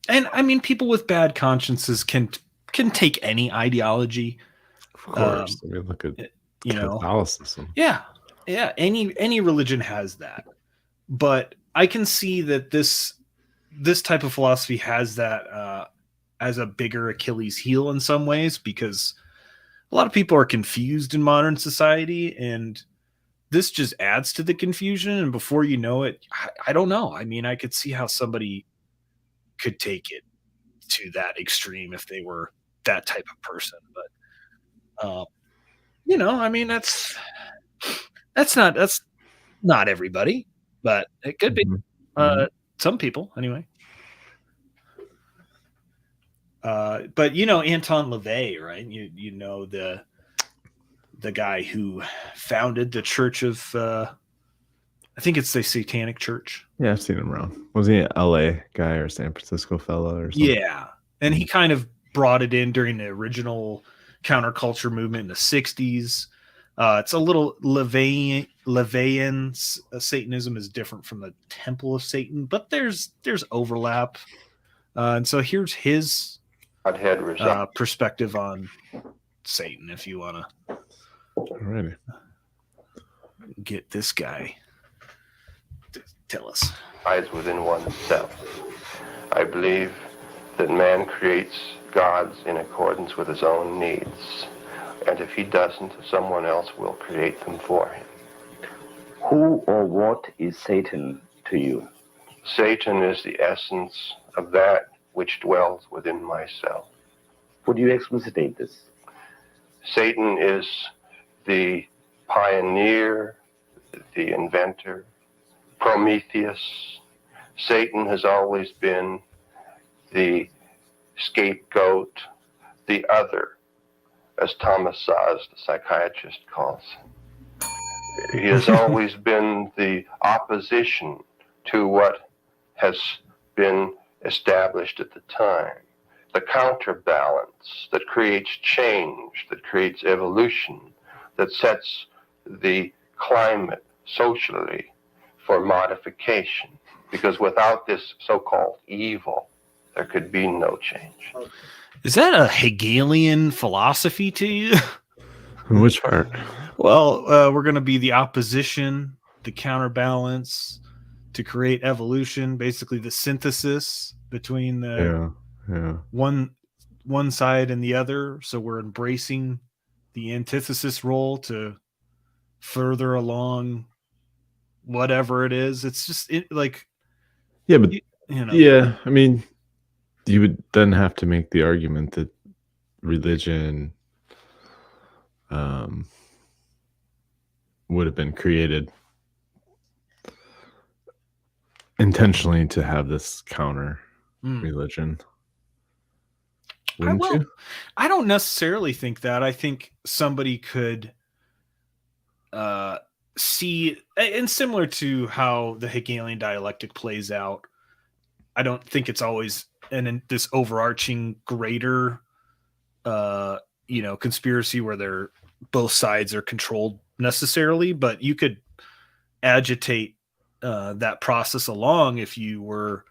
And I mean, people with bad consciences can take any ideology. Of course. I mean, look at Catholicism. Yeah. Any religion has that. But I can see that this type of philosophy has that as a bigger Achilles heel in some ways, because a lot of people are confused in modern society, and this just adds to the confusion. And before you know it, I don't know. I mean, I could see how somebody could take it to that extreme if they were that type of person. But I mean, that's not everybody, but it could be. Some people, anyway. But Anton LaVey, right? You know the guy who founded the Church of I think it's the Satanic Church. Yeah, I've seen him around. Was he an LA guy or San Francisco fella or something? Yeah. And he kind of brought it in during the original counterculture movement in the 60s. It's a little LaVeyan Satanism is different from the Temple of Satan, but there's overlap. And so here's his perspective on Satan, if you want to Alrighty. get this guy to tell us. Lies within oneself. I believe that man creates gods in accordance with his own needs. And if he doesn't, someone else will create them for him. Who or what is Satan to you? Satan is the essence of that which dwells within myself. Would you explicate this? Satan is the pioneer, the inventor, Prometheus. Satan has always been the scapegoat, the other, as Thomas Saz, the psychiatrist, calls him. He has always been the opposition to what has been established at the time, the counterbalance that creates change, that creates evolution, that sets the climate socially for modification. Because without this so-called evil, there could be no change. Is that a Hegelian philosophy to you? Which part? Well, we're going to be the opposition, the counterbalance to create evolution, basically the synthesis between the one side and the other. So we're embracing the antithesis role to further along whatever it is. It's just yeah, but yeah, I mean, you would then have to make the argument that religion would have been created intentionally to have this counter religion. Wouldn't you? I don't necessarily think that. I think somebody could see, and similar to how the Hegelian dialectic plays out, I don't think it's always this overarching greater conspiracy where both sides are controlled necessarily, but you could agitate that process along if you were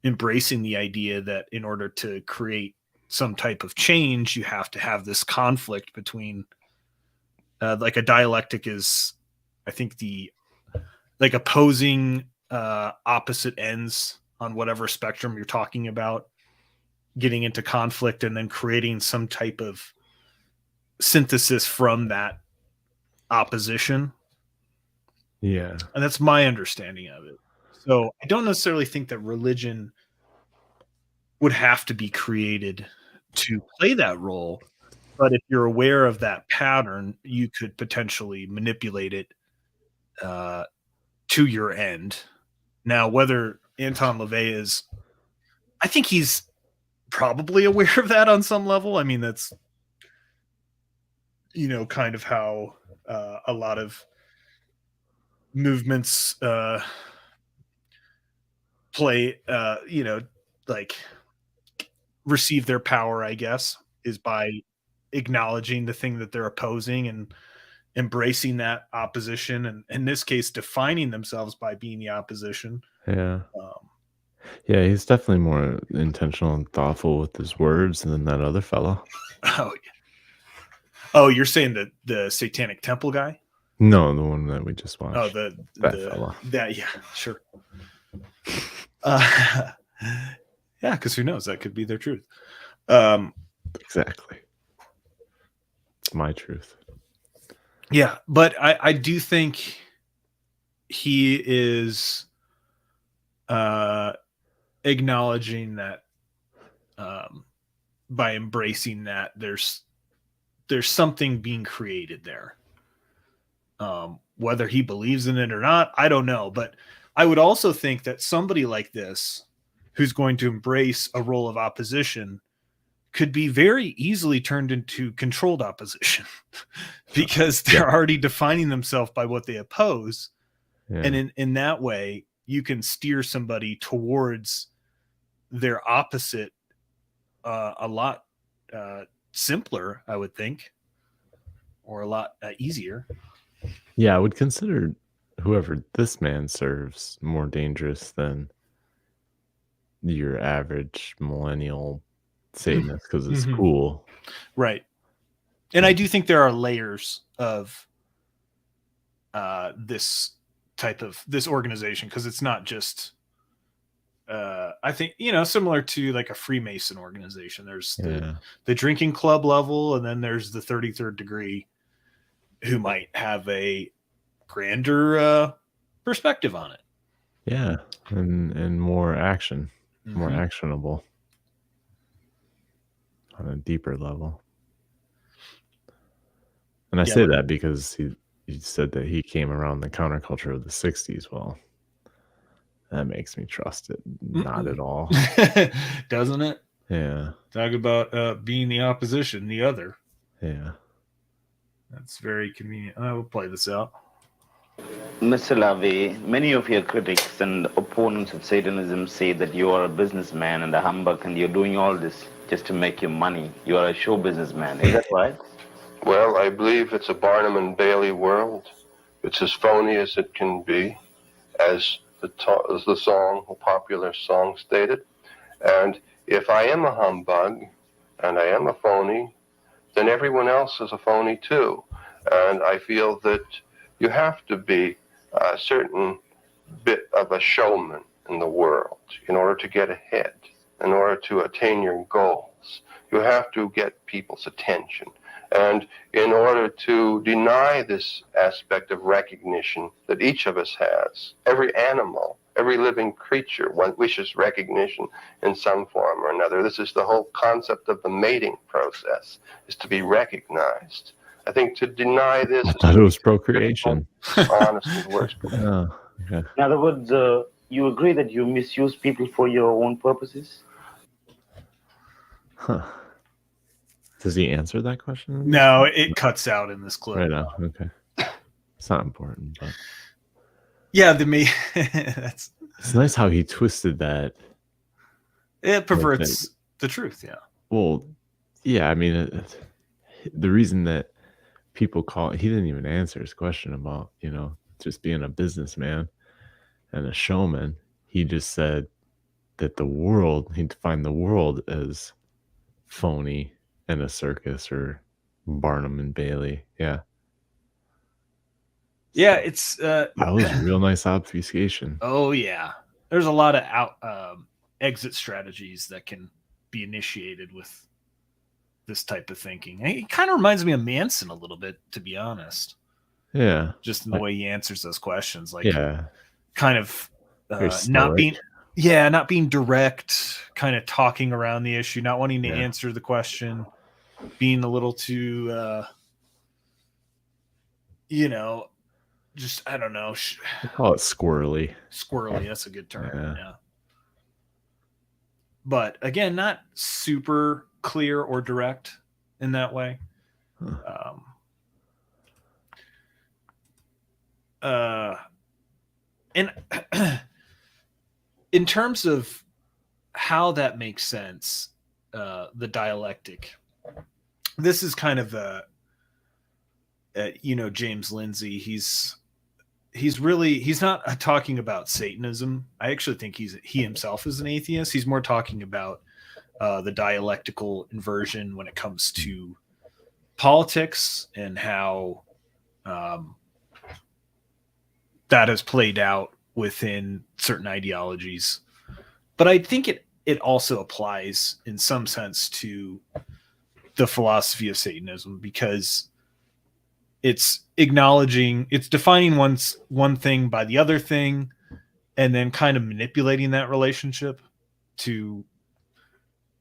embracing the idea that in order to create some type of change, you have to have this conflict between like a dialectic is, I think, the opposing opposite ends on whatever spectrum you're talking about, getting into conflict and then creating some type of synthesis from that opposition. Yeah. And that's my understanding of it. So I don't necessarily think that religion would have to be created to play that role. But if you're aware of that pattern, you could potentially manipulate it to your end. Now, whether Anton LaVey is, I think he's probably aware of that on some level. I mean, that's, kind of how a lot of movements play, receive their power, I guess, is by acknowledging the thing that they're opposing and embracing that opposition, and in this case defining themselves by being the opposition. Yeah. Yeah, he's definitely more intentional and thoughtful with his words than that other fellow. Oh, you're saying that the Satanic Temple guy? No, the one that we just watched. Oh, that fella. That, yeah, sure. Yeah, because who knows? That could be their truth. Exactly. It's my truth. Yeah, but I do think he is acknowledging that by embracing that there's something being created there. Whether he believes in it or not, I don't know. But I would also think that somebody like this, who's going to embrace a role of opposition, could be very easily turned into controlled opposition because they're already defining themselves by what they oppose. Yeah. And in that way, you can steer somebody towards their opposite a lot simpler, I would think, or a lot easier. Yeah, I would consider whoever this man serves more dangerous than your average millennial Satanist because it's cool. Right. And I do think there are layers of this organization, because it's not just I think, similar to like a Freemason organization. There's the drinking club level, and then there's the 33rd degree, who might have a grander perspective on it. Yeah, and more action, more actionable on a deeper level. And I say that because he said that he came around the counterculture of the 60s. Well, that makes me trust it. Not at all. Doesn't it? Yeah. Talk about being the opposition, the other. Yeah. That's very convenient. I will play this out. Mr. Lavey, many of your critics and opponents of Satanism say that you are a businessman and a humbug and you're doing all this just to make your money. You are a show businessman. Is that right? Well, I believe it's a Barnum and Bailey world. It's as phony as it can be, as the popular song stated. And if I am a humbug and I am a phony, then everyone else is a phony too. And I feel that you have to be a certain bit of a showman in the world in order to get ahead, in order to attain your goals. You have to get people's attention. And in order to deny this aspect of recognition that each of us has, every animal, every living creature wishes recognition in some form or another. This is the whole concept of the mating process, is to be recognized. I think to deny this I thought it was procreation. Honest and worse. Oh, okay. In other words, you agree that you misuse people for your own purposes? Huh. Does he answer that question? No, it cuts out in this clip. Right now. Okay. It's not important, but yeah, that's it's nice how he twisted that. It perverts the truth. Yeah. Well, yeah. I mean, the reason that people he didn't even answer his question about, just being a businessman and a showman. He just said that he defined the world as phony and a circus, or Barnum and Bailey. Yeah. Yeah, it's that was a real nice obfuscation. Oh yeah. There's a lot of exit strategies that can be initiated with this type of thinking. It kind of reminds me of Manson a little bit, to be honest. Yeah. Just in the way he answers those questions. Like, kind of not being direct, kind of talking around the issue, not wanting to answer the question, being a little too, just, I don't know. I call it squirrely. Squirrely. That's a good term. Yeah. But again, not super clear or direct in that way. And in terms of how that makes sense, the dialectic, this is kind of James Lindsay, he's not talking about Satanism. I actually think he himself is an atheist. He's more talking about the dialectical inversion when it comes to politics and how that has played out within certain ideologies. But I think it also applies in some sense to the philosophy of Satanism, because it's defining one thing by the other thing, and then kind of manipulating that relationship to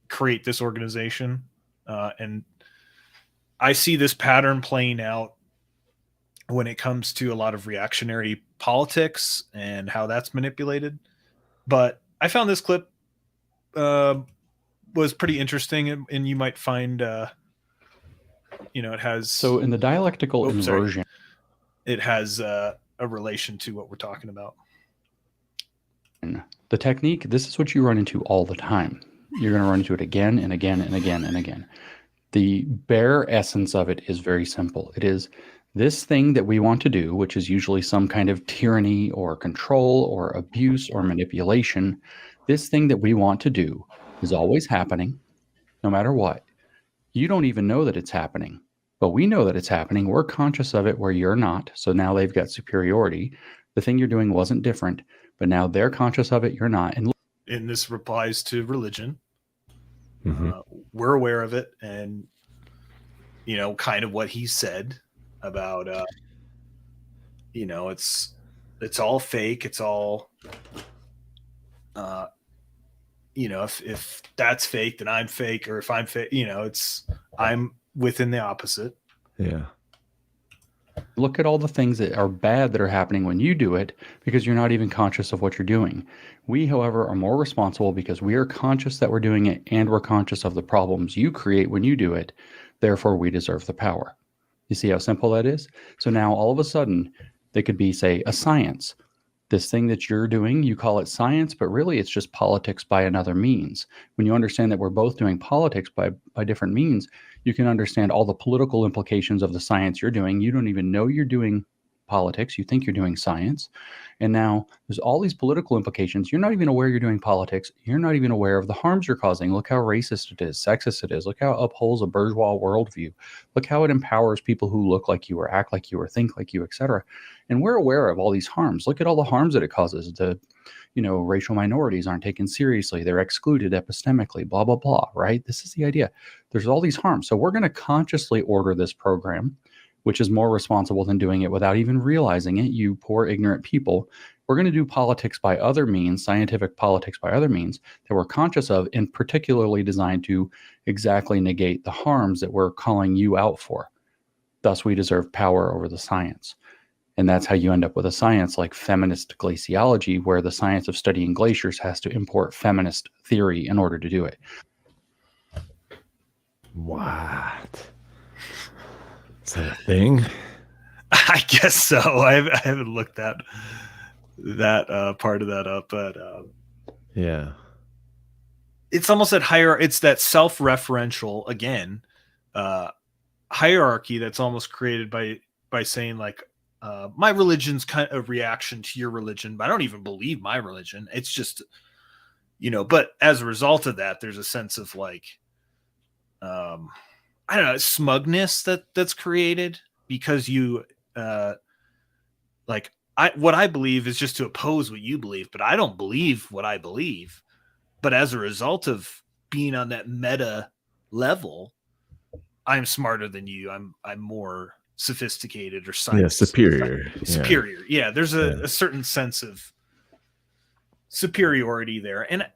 create this organization. And I see this pattern playing out when it comes to a lot of reactionary politics and how that's manipulated. But I found this clip was pretty interesting, and you might find, it has. So in the dialectical inversion, it has a relation to what we're talking about. The technique, this is what you run into all the time. You're going to run into it again and again and again and again. The bare essence of it is very simple. It is this thing that we want to do, which is usually some kind of tyranny or control or abuse or manipulation. This thing that we want to do is always happening, no matter what. You don't even know that it's happening, but we know that it's happening. We're conscious of it where you're not. So now they've got superiority. The thing you're doing wasn't different, but now they're conscious of it. You're not. And this applies to religion. We're aware of it, and kind of what he said about it's all fake, it's all if that's fake, then I'm fake, or if I'm fake, I'm within the opposite. Yeah. Look at all the things that are bad that are happening when you do it, because you're not even conscious of what you're doing. We, however, are more responsible because we are conscious that we're doing it, and we're conscious of the problems you create when you do it. Therefore, we deserve the power. You see how simple that is? So now all of a sudden, they could be, say, a science. This thing that you're doing, you call it science, but really it's just politics by another means. When you understand that we're both doing politics by different means, you can understand all the political implications of the science you're doing. You don't even know you're doing politics. You think you're doing science. And now there's all these political implications. You're not even aware you're doing politics. You're not even aware of the harms you're causing. Look how racist it is, sexist it is. Look how it upholds a bourgeois worldview. Look how it empowers people who look like you or act like you or think like you, etc. And we're aware of all these harms. Look at all the harms that it causes. Racial minorities aren't taken seriously. They're excluded epistemically, blah, blah, blah, right? This is the idea. There's all these harms. So we're going to consciously order this program, which is more responsible than doing it without even realizing it, you poor ignorant people. We're going to do politics by other means, scientific politics by other means that we're conscious of, and particularly designed to exactly negate the harms that we're calling you out for. Thus, we deserve power over the science. And that's how you end up with a science like feminist glaciology, where the science of studying glaciers has to import feminist theory in order to do it. What? Is that a thing? I guess so. I haven't looked that part of that up, but yeah, it's almost that it's that self-referential again hierarchy that's almost created by saying like, my religion's kind of a reaction to your religion, but I don't even believe my religion. It's just, but as a result of that, there's a sense of like, I don't know, smugness that's created because you, what I believe is just to oppose what you believe, but I don't believe what I believe. But as a result of being on that meta level, I'm smarter than you. I'm more sophisticated or science. Yeah, superior. Yeah, there's a certain sense of superiority there. And,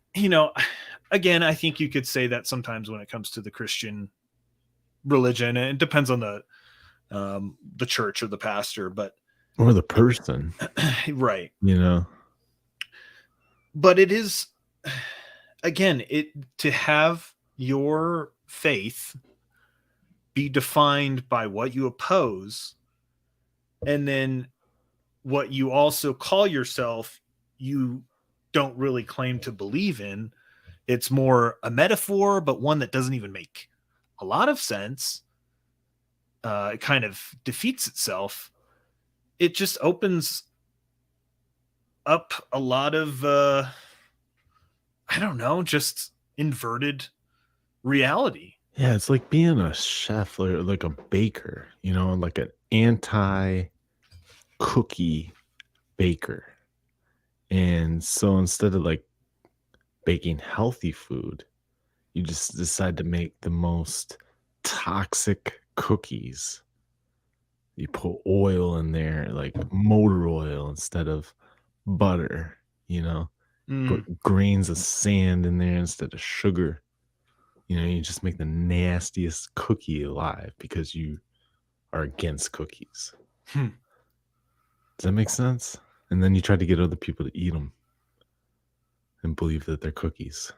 again, I think you could say that sometimes when it comes to the Christian religion, and it depends on the church or the pastor, or the person. Right. But it is, again, to have your faith be defined by what you oppose, and then what you also call yourself, you don't really claim to believe in. It's more a metaphor, but one that doesn't even make a lot of sense. It kind of defeats itself. It just opens up a lot of, I don't know, just inverted reality. Yeah, it's like being a chef or like a baker, like an anti-cookie baker. And so instead of like baking healthy food, you just decide to make the most toxic cookies. You put oil in there, like motor oil instead of butter, you know, put grains of sand in there instead of sugar. You know, you just make the nastiest cookie alive because you are against cookies. Hmm. Does that make sense? And then you try to get other people to eat them and believe that they're cookies.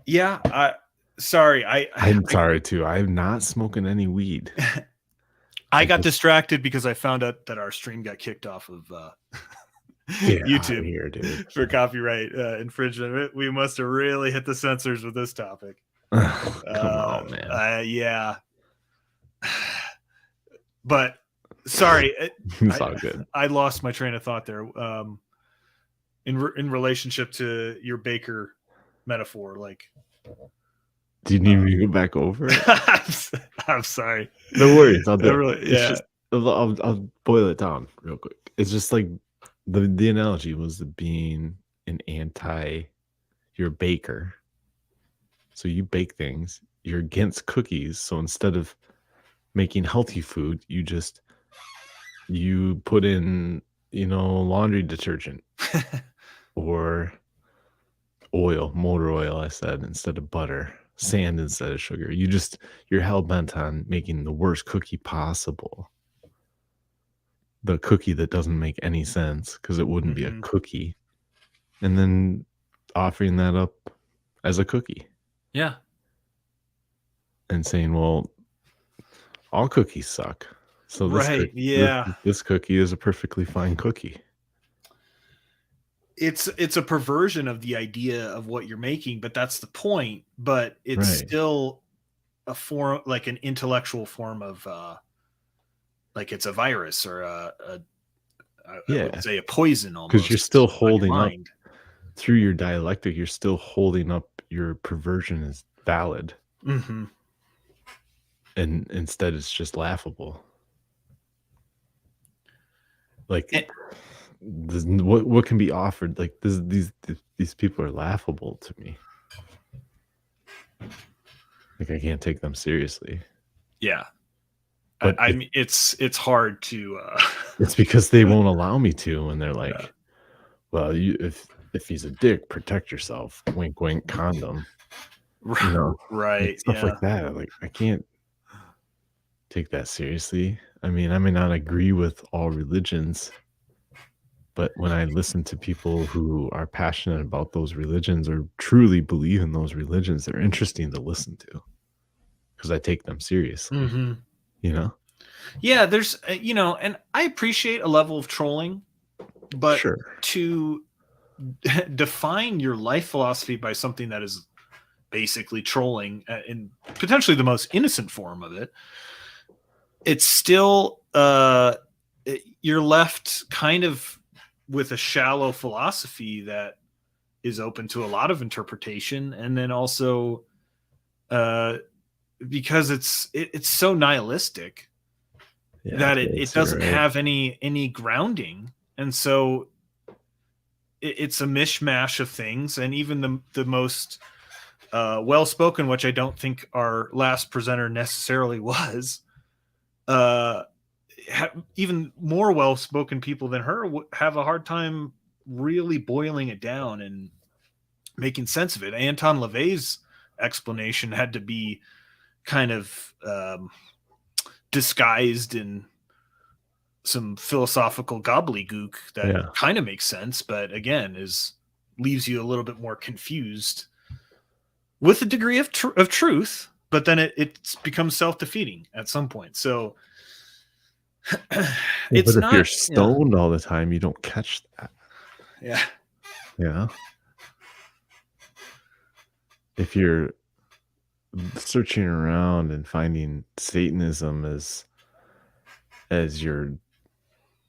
Yeah, I'm sorry too. I'm not smoking any weed. I got distracted because I found out that our stream got kicked off of Get outta YouTube here, dude. for copyright infringement. We must have really hit the censors with this topic. Come on, man. Yeah. But sorry, It's all good. I lost my train of thought there. In relationship to your baker metaphor, like, do you need me to go back over it? I'm sorry. No worries. I'll do it. Really, It's yeah. just, I'll boil it down real quick. It's just like the analogy was being an you're a baker. So you bake things. You're against cookies. So instead of making healthy food, you put in, laundry detergent or oil, motor oil, I said, instead of butter, sand instead of sugar. You're hell bent on making the worst cookie possible. The cookie that doesn't make any sense because it wouldn't be a cookie. And then offering that up as a cookie. Yeah. And saying, well, all cookies suck. So this cookie is a perfectly fine cookie. It's a perversion of the idea of what you're making, but that's the point. But it's still a form, like an intellectual form of like it's a virus or I would say a poison almost. Because you're still holding up through your dialectic, you're still holding up your perversion as valid. Mm-hmm. And instead it's just laughable. Like what can be offered? Like these people are laughable to me. Like I can't take them seriously. Yeah. But I mean, it's hard to. It's because they won't allow me to, and they're like, "Well, if he's a dick, protect yourself." Wink, wink. Condom. Right? Like, stuff like that. Like I can't take that seriously. I mean, I may not agree with all religions, but when I listen to people who are passionate about those religions or truly believe in those religions, they're interesting to listen to because I take them seriously. Mm-hmm. Yeah, there's and I appreciate a level of trolling, but to define your life philosophy by something that is basically trolling in potentially the most innocent form of it, it's still you're left kind of with a shallow philosophy that is open to a lot of interpretation, and then also because it's so nihilistic that it doesn't have any grounding, and so it's a mishmash of things. And even the most well-spoken, which I don't think our last presenter necessarily was, even more well-spoken people than her have a hard time really boiling it down and making sense of it. Anton LaVey's explanation had to be kind of disguised in some philosophical gobbledygook that kind of makes sense, but again leaves you a little bit more confused with a degree of truth, but then it becomes self-defeating at some point. So it's but if you're stoned all the time, you don't catch that. Yeah. Yeah. If you're searching around and finding Satanism as your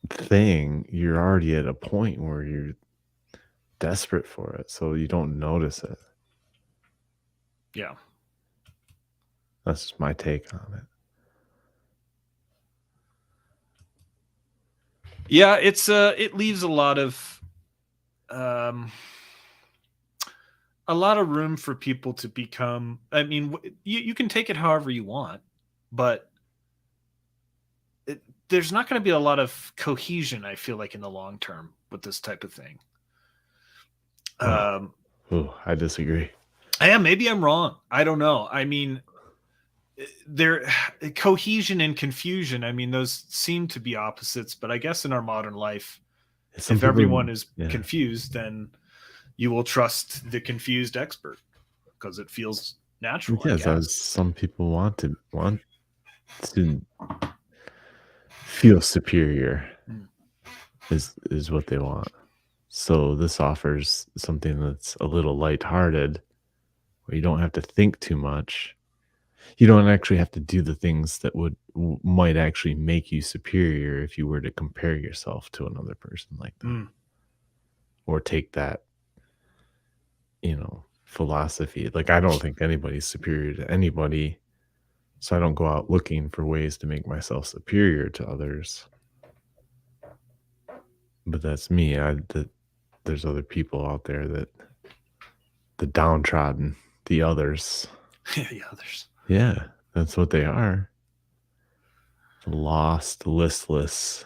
thing, you're already at a point where you're desperate for it, so you don't notice it. Yeah. That's just my take on it. Yeah, it leaves a lot of a lot of room for people to become. I mean, you can take it however you want, but there's not going to be a lot of cohesion, I feel like, in the long term with this type of thing. Oh, I disagree. Maybe I'm wrong. I don't know. I mean, cohesion and confusion, I mean, those seem to be opposites, but I guess in our modern life, if everyone is confused, then you will trust the confused expert because it feels natural. Yes, as some people want to feel superior is what they want. So this offers something that's a little lighthearted, where you don't have to think too much. You don't actually have to do the things that might actually make you superior if you were to compare yourself to another person like that, or take that, philosophy. Like, I don't think anybody's superior to anybody, so I don't go out looking for ways to make myself superior to others. But that's me. There's other people out there that the downtrodden, the others. The others. Yeah, that's what they are. The lost, listless,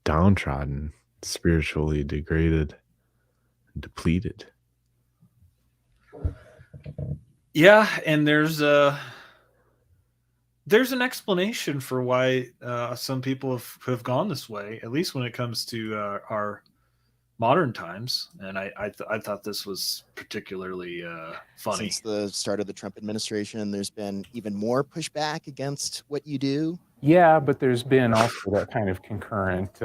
downtrodden, spiritually degraded, depleted. Yeah, and there's an explanation for why some people have gone this way, at least when it comes to our modern times. And I thought this was particularly funny. Since the start of the Trump administration, there's been even more pushback against what you do. Yeah, but there's been also that kind of concurrent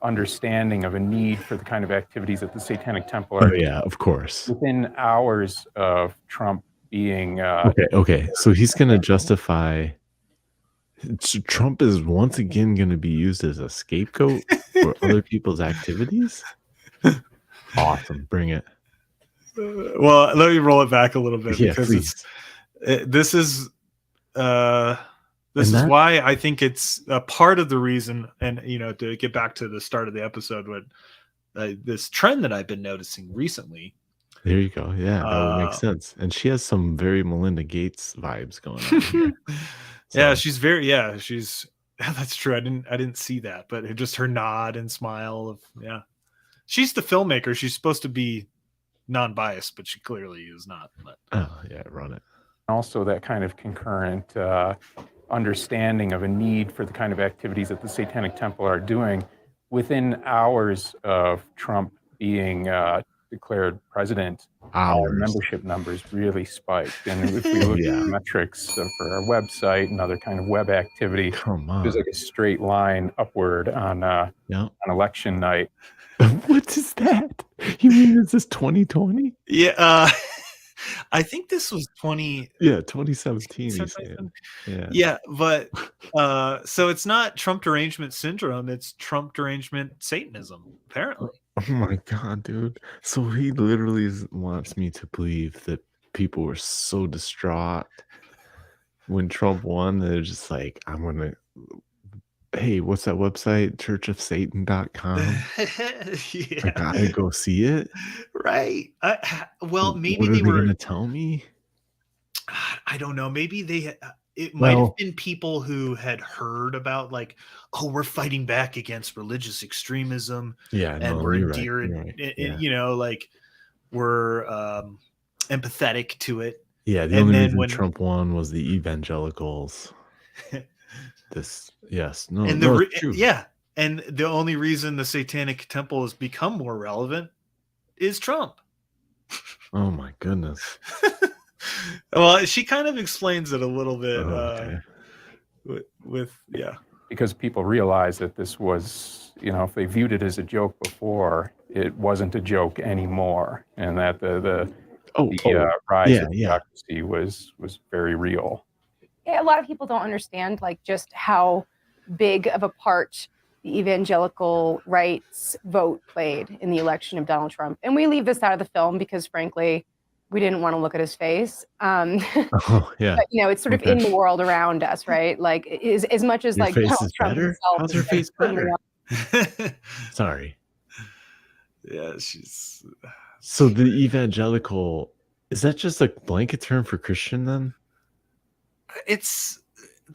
understanding of a need for the kind of activities that the Satanic Temple are. Oh yeah, of course. Within hours of Trump being okay. So he's going to justify. Trump is once again going to be used as a scapegoat for other people's activities. Awesome, bring it. Well, let me roll it back a little bit, because this is why I think it's a part of the reason. And to get back to the start of the episode, with this trend that I've been noticing recently. There you go. Yeah, that would make sense. And she has some very Melinda Gates vibes going on here. So. Yeah, she's that's true. I didn't see that, but just her nod and smile she's the filmmaker. She's supposed to be non-biased, but she clearly is not. But. Oh yeah, run it. Also that kind of concurrent understanding of a need for the kind of activities that the Satanic Temple are doing within hours of Trump being declared president. Our membership numbers really spiked, and if we look at the metrics for our website and other kind of web activity, there's like a straight line upward on election night. What is that? You mean is this 2020? Yeah, I think this was 2017. He's saying. Yeah, but so it's not Trump derangement syndrome; it's Trump derangement Satanism, apparently. Oh my god, dude! So he literally wants me to believe that people were so distraught when Trump won. They're just like, I'm gonna. Hey, what's that website? churchofsatan.com. I gotta go see it. Right. Well, maybe what are they were gonna tell me. I don't know. Maybe it might have been people who had heard about, like, oh, we're fighting back against religious extremism. Yeah, and we're endearing, like we're empathetic to it. Yeah, the only reason Trump won was the evangelicals. And and the only reason the Satanic Temple has become more relevant is Trump. Oh my goodness. Well, she kind of explains it a little bit because people realize that this was, if they viewed it as a joke before, it wasn't a joke anymore, and that the rise of democracy was very real. A lot of people don't understand just how big of a part the evangelical rights vote played in the election of Donald Trump. And we leave this out of the film because, frankly, we didn't want to look at his face. But, it's sort of in the world around us, right? Like, as much as your face Donald is Trump better? himself How's your face better? Sorry. Yeah, she's. So the evangelical, is that just a blanket term for Christian then? It's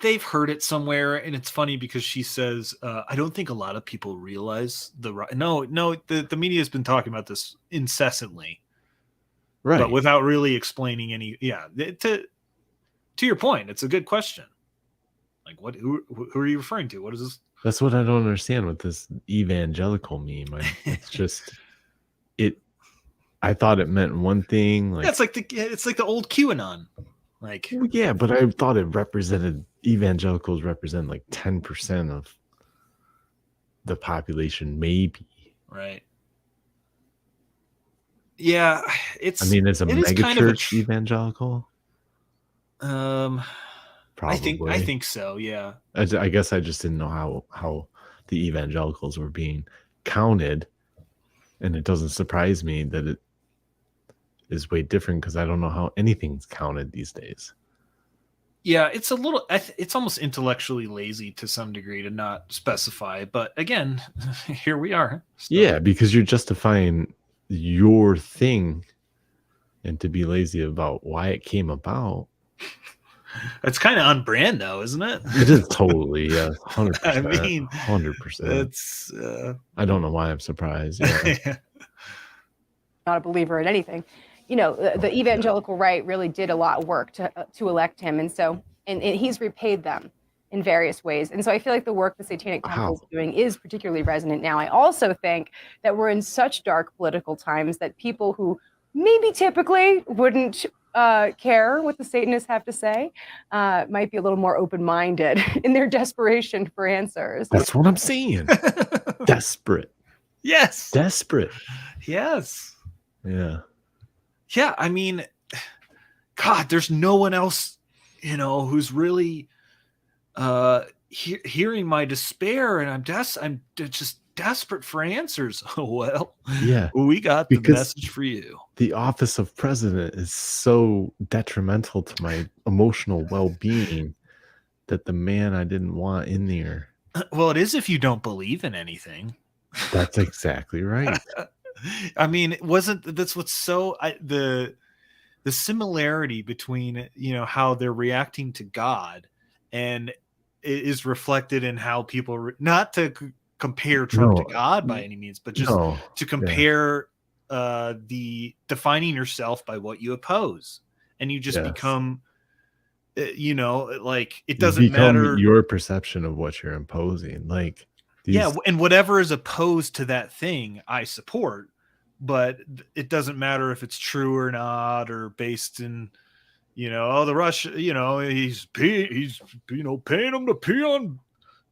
they've heard it somewhere, and it's funny because she says, "I don't think a lot of people realize the right." No, the media has been talking about this incessantly, Right. but without really explaining any. Yeah, to your point, it's a good question. Like, what? Who are you referring to? What is this? That's what I don't understand with this evangelical meme. It's just it. I thought it meant one thing. Like, Yeah, it's like the old QAnon. Like, well, yeah, but I thought it represented evangelicals represent like 10% of the population, maybe. right. Yeah, I mean, is a it is mega kind of a church evangelical? I Probably. think so. Yeah. I guess I just didn't know how the evangelicals were being counted, and it doesn't surprise me that it is way different because I don't know how anything's counted these days. Yeah, it's a little. It's almost intellectually lazy to some degree to not specify. But again, here we are. Yeah, because you're justifying your thing, and to be lazy about why it came about. It's kind of on brand, though, isn't it? It is totally, yeah, 100%. I mean, 100%. It's. I don't know why I'm surprised. Yeah. Not a believer in anything. You know, the evangelical right really did a lot of work to elect him, and so and he's repaid them in various ways. And so I feel like the work the Satanic Temple is doing is particularly resonant now. I also think that we're in such dark political times that people who maybe typically wouldn't care what the Satanists have to say might be a little more open-minded in their desperation for answers. That's what I'm saying. Desperate. Yes. Desperate. Yes. Yeah. Yeah. I mean, God, there's no one else, who's really hearing my despair, and I'm just desperate for answers. Well, yeah, we got the message for you. The office of president is so detrimental to my emotional well-being that the man I didn't want in there. Well, it is if you don't believe in anything. That's exactly right. I mean, that's what's so the similarity between how they're reacting to God and it is reflected in how people not to compare Trump to God by any means, but just to compare the defining yourself by what you oppose, and you just become like it doesn't matter your perception of what you're imposing, like and whatever is opposed to that thing I support, but it doesn't matter if it's true or not, or based in the Russia, he's paying them to pee on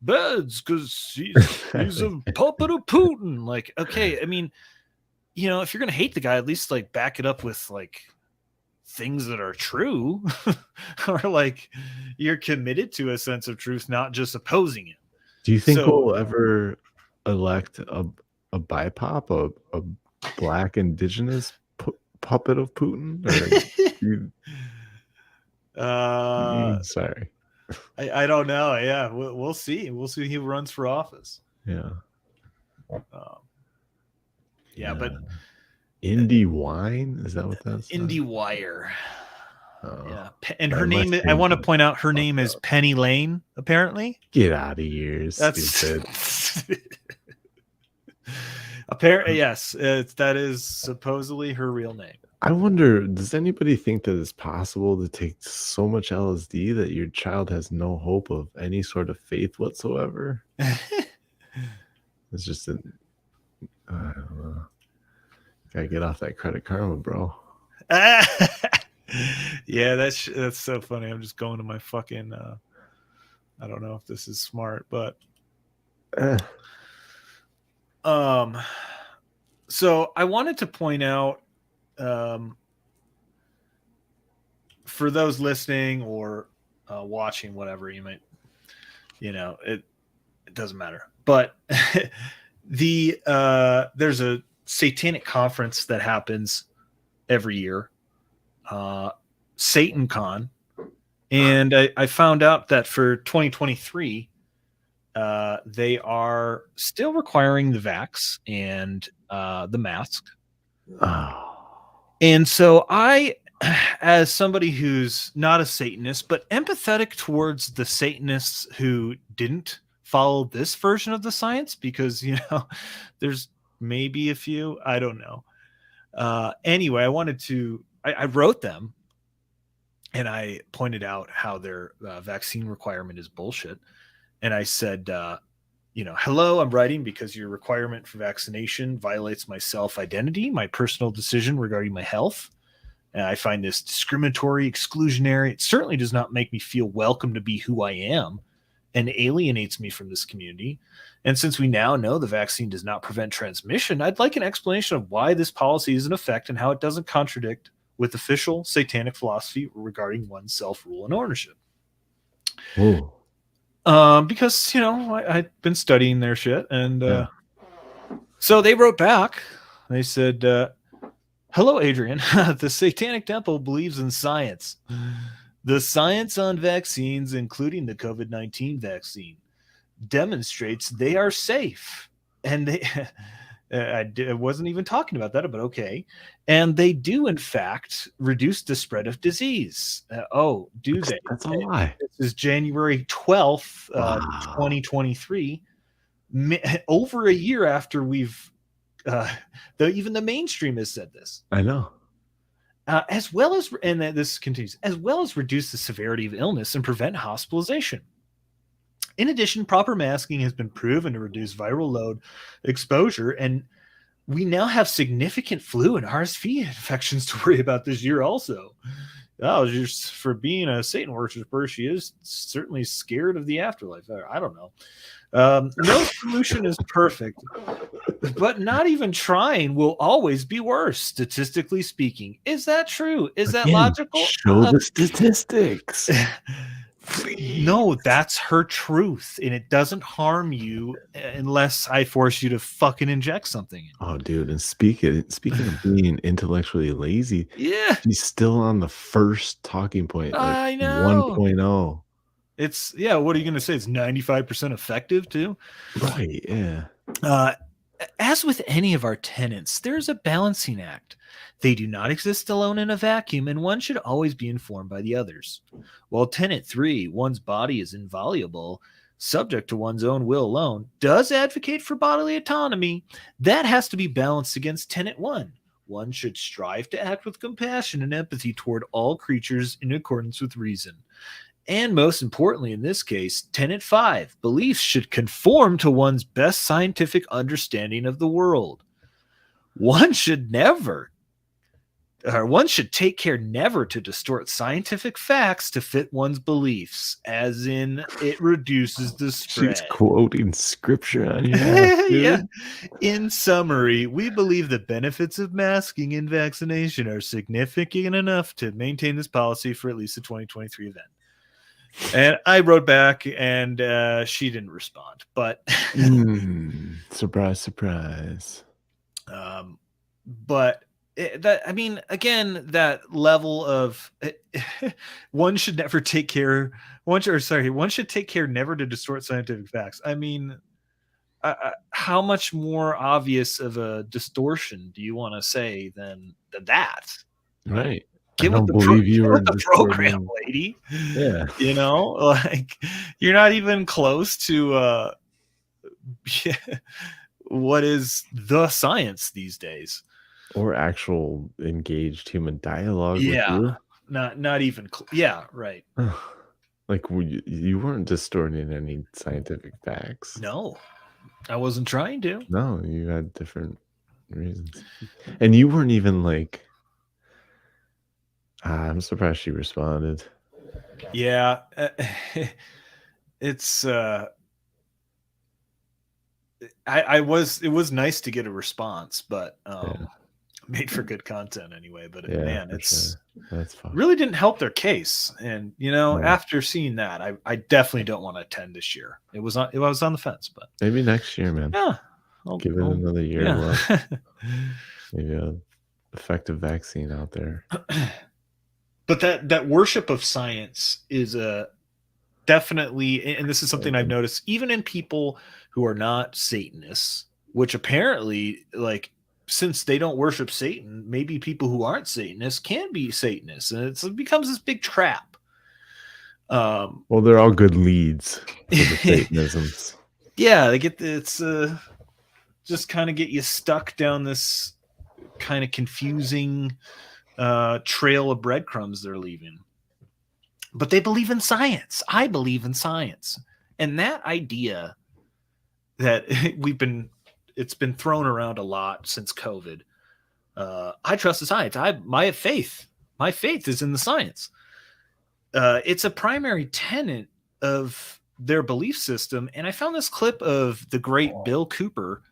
beds because he's a puppet of Putin. Like, okay, I mean, if you're gonna hate the guy, at least like back it up with like things that are true, or like you're committed to a sense of truth, not just opposing it. Do you think we'll ever elect a BIPOP, a black indigenous puppet of Putin? Or sorry. I don't know. Yeah, we'll see. We'll see who runs for office. Yeah. Yeah, but Indie Wine, is that what that's? Indie Wire. Yeah, and her name. I want to point out her name is Penny Lane. Apparently, get out of here. That's stupid. Apparently, yes, that is supposedly her real name. I wonder, does anybody think that it's possible to take so much LSD that your child has no hope of any sort of faith whatsoever? It's just I don't know. Gotta get off that Credit Karma, bro. Yeah, that's so funny. I'm just going to my fucking. I don't know if this is smart, but. So I wanted to point out. For those listening or watching, whatever you might, it doesn't matter. But there's a satanic conference that happens every year, Satan Con, and I found out that for 2023, they are still requiring the vax, and the mask. Oh. And so I, as somebody who's not a Satanist, but empathetic towards the Satanists who didn't follow this version of the science, because, there's maybe a few, I don't know. Anyway, I wrote them and I pointed out how their vaccine requirement is bullshit. And I said, hello, I'm writing because your requirement for vaccination violates my self-identity, my personal decision regarding my health. And I find this discriminatory, exclusionary. It certainly does not make me feel welcome to be who I am and alienates me from this community. And since we now know the vaccine does not prevent transmission, I'd like an explanation of why this policy is in effect and how it doesn't contradict with official satanic philosophy regarding one's self-rule and ownership. Whoa. Because, I've been studying their shit. And so they wrote back. They said, hello, Adrian. The Satanic Temple believes in science. The science on vaccines, including the COVID-19 vaccine, demonstrates they are safe. And they, I wasn't even talking about that, but okay. And they do, in fact, reduce the spread of disease. Do they? That's a lie. This is January 12th, 2023, over a year after we've, even the mainstream has said this. I know. As well as, and this continues, as well as reduce the severity of illness and prevent hospitalization. In addition, proper masking has been proven to reduce viral load exposure, and we now have significant flu and RSV infections to worry about this year also. Oh, just for being a Satan worshiper, she is certainly scared of the afterlife. I don't know. No solution is perfect, but not even trying will always be worse, statistically speaking. Is that true? Is that logical? Show the statistics. No, that's her truth, and it doesn't harm you unless I force you to fucking inject something. Oh, dude, and speaking of being intellectually lazy, yeah, she's still on the first talking point, like I know. 1.0. It's what are you going to say? It's 95% effective too, right? Yeah. As with any of our tenets, there's a balancing act. They do not exist alone in a vacuum, and one should always be informed by the others. While tenet 3, one's body is inviolable, subject to one's own will alone, does advocate for bodily autonomy, that has to be balanced against tenet 1. One should strive to act with compassion and empathy toward all creatures in accordance with reason. And most importantly, in this case, tenet 5, beliefs should conform to one's best scientific understanding of the world. One should take care never to distort scientific facts to fit one's beliefs, as in it reduces the spread. She's quoting scripture on you. Yeah. In summary, we believe the benefits of masking and vaccination are significant enough to maintain this policy for at least the 2023 event. And I wrote back, and she didn't respond. But surprise, surprise. But again, that level of one should never take care. One should take care never to distort scientific facts. I mean, how much more obvious of a distortion do you want to say than that? Right. Get with the program, lady. Yeah. You're not even close to what is the science these days, or actual engaged human dialogue. Yeah, with you. not even. Right. Like you weren't distorting any scientific facts. No, I wasn't trying to. No, you had different reasons, and you weren't even like. I'm surprised she responded. Yeah, it's. It was nice to get a response, but made for good content anyway. But man, it's that's fine. Really didn't help their case. And after seeing that, I definitely don't want to attend this year. I was on the fence, but maybe next year, man. Yeah, give it another year. Yeah. Maybe an effective vaccine out there. But that worship of science is definitely, and this is something I've noticed, even in people who are not Satanists, which apparently, like, since they don't worship Satan, maybe people who aren't Satanists can be Satanists, and it becomes this big trap. Well, they're all good leads for the Satanisms. Yeah, they get it's just kind of get you stuck down this kind of confusing trail of breadcrumbs they're leaving. But they believe in science. I believe in science, and that idea that it's been thrown around a lot since COVID. I trust the science. My faith is in the science. It's a primary tenet of their belief system. And I found this clip of the great Bill Cooper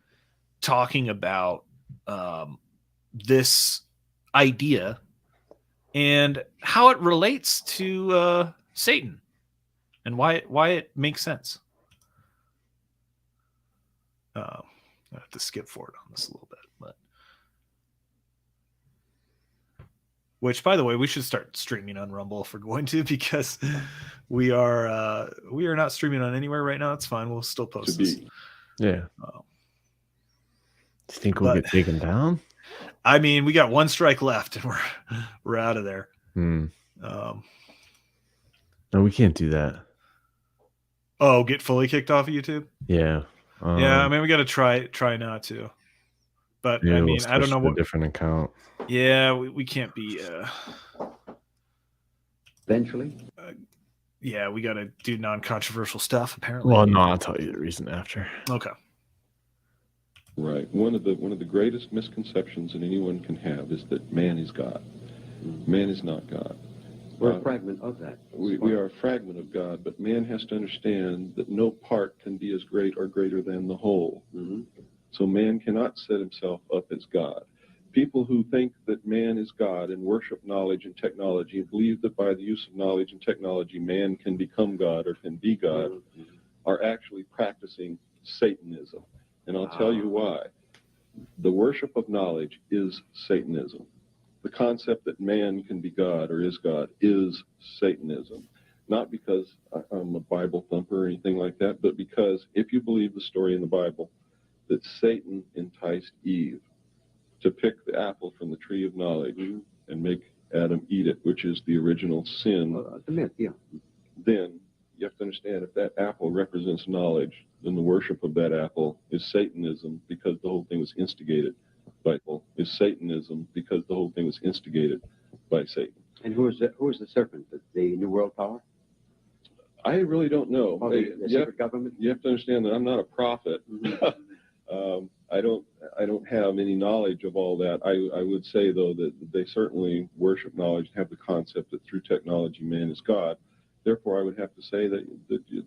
talking about this idea and how it relates to Satan and why it makes sense. I have to skip forward on this a little bit, but which, by the way, we should start streaming on Rumble if we're going to, because we are not streaming on anywhere right now. It's fine. We'll still post this. Yeah. Do you think we'll get taken down? I mean, we got one strike left, and we're out of there. No, we can't do that. Oh, get fully kicked off of YouTube? Yeah. Yeah, I mean, we got to try not to. But Yeah, I mean, I don't know what different account. Yeah, we can't be. Eventually. Yeah, we got to do non-controversial stuff. Apparently. Well, no, I'll tell you the reason after. Okay. Right. One of the greatest misconceptions that anyone can have is that man is God. Man is not God. We're a fragment of that. We are a fragment of God, but man has to understand that no part can be as great or greater than the whole. So man cannot set himself up as God. People who think that man is God and worship knowledge and technology and believe that by the use of knowledge and technology man can become God or can be God are actually practicing Satanism. And I'll tell you why. The worship of knowledge is Satanism. The concept that man can be God or is God is Satanism. Not because I'm a Bible thumper or anything like that, but because if you believe the story in the Bible that Satan enticed Eve to pick the apple from the tree of knowledge and make Adam eat it, which is the original sin, the myth, yeah. Then you have to understand if that apple represents knowledge, then the worship of that apple is Satanism because the whole thing was instigated by Satan. And who is the serpent? The New World Power? I really don't know. Oh, the secret government? You have to understand that I'm not a prophet. I don't have any knowledge of all that. I would say, though, that they certainly worship knowledge and have the concept that through technology man is God. Therefore, I would have to say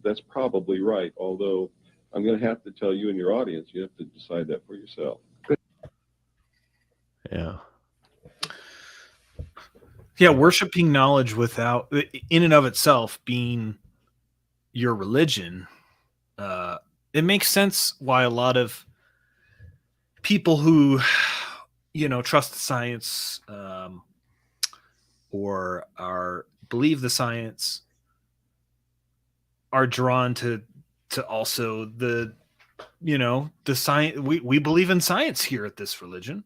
that's probably right, although I'm going to have to tell you and your audience, you have to decide that for yourself. Yeah. Yeah, worshiping knowledge without, in and of itself, being your religion, it makes sense why a lot of people who, trust the science or believe the science are drawn to also the science. We believe in science here at this religion.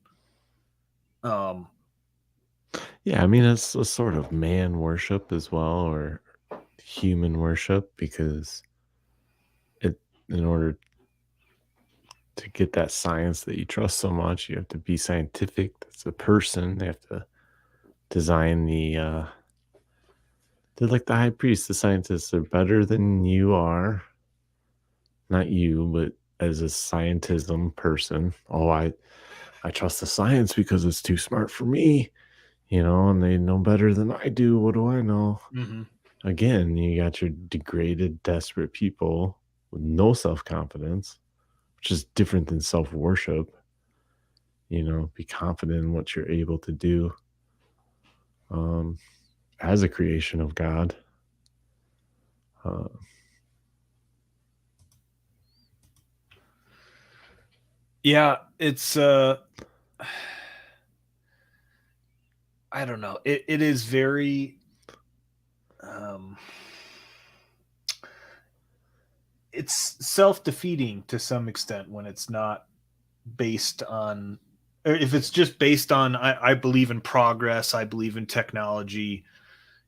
Yeah, I mean, it's a sort of man worship as well, or human worship, because in order to get that science that you trust so much, you have to be scientific. That's a person. They have to design they're like the high priest. The scientists are better than you are. Not you, but as a scientism person. Oh, I trust the science because it's too smart for me, and they know better than I do. What do I know? Again, you got your degraded, desperate people with no self-confidence, which is different than self-worship. Be confident in what you're able to do as a creation of God. Yeah, it's I don't know. It is very it's self-defeating to some extent when it's not based on if it's just based on I believe in progress, I believe in technology,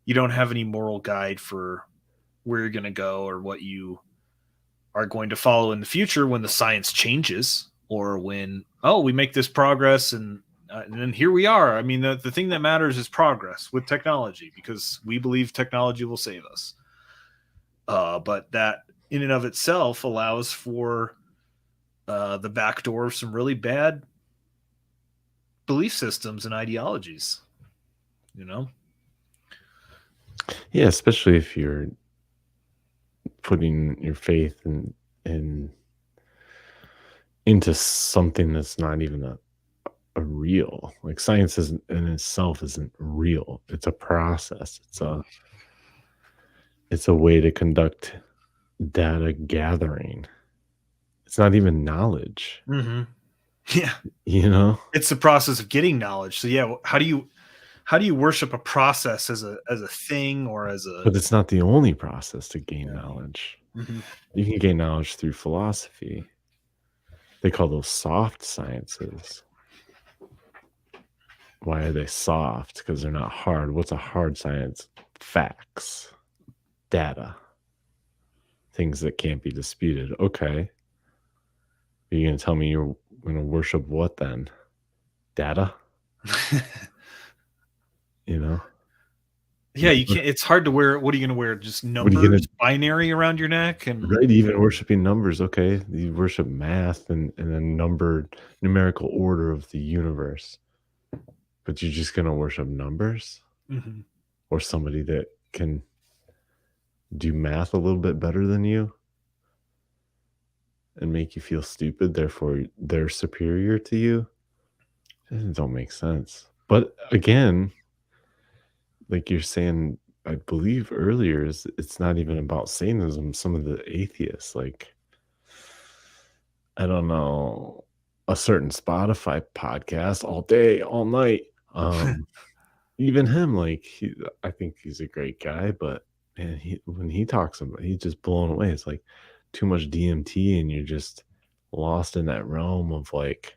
you don't have any moral guide for where you're going to go or what you are going to follow in the future when the science changes, or when we make this progress and then here we are. I mean, the thing that matters is progress with technology, because we believe technology will save us. But that in and of itself allows for the back door of some really bad belief systems and ideologies, you know? Yeah, especially if you're putting your faith in into something that's not even a real, like, science isn't in itself isn't real. It's a process. It's a way to conduct data gathering. It's not even knowledge. Mm-hmm. Yeah, You know? it's the process of getting knowledge. So yeah, how do you worship a process as a thing, or as a? But it's not the only process to gain knowledge. Mhm. You can gain knowledge through philosophy. They call those soft sciences. Why are they soft? Because they're not hard. What's a hard science? Facts, data, things that can't be disputed. Okay. Are you going to tell me you're going to worship what then? Data? You know? Yeah, you can't. It's hard to wear. What are you going to wear? Just What are you numbers, gonna binary around your neck, and Right, even worshiping numbers, okay. You worship math and a numbered numerical order of the universe. But you're just gonna worship numbers? Mhm. Or somebody that can do math a little bit better than you? And make you feel stupid, therefore they're superior to you? It don't make sense. But again, like you're saying, I believe earlier, is it's not even about Satanism. Some of the atheists, like, I don't know, a certain Spotify podcast all day, all night. Even him, like, I think he's a great guy, but man, when he talks about, he's just blown away. It's like too much DMT, and you're just lost in that realm of, like,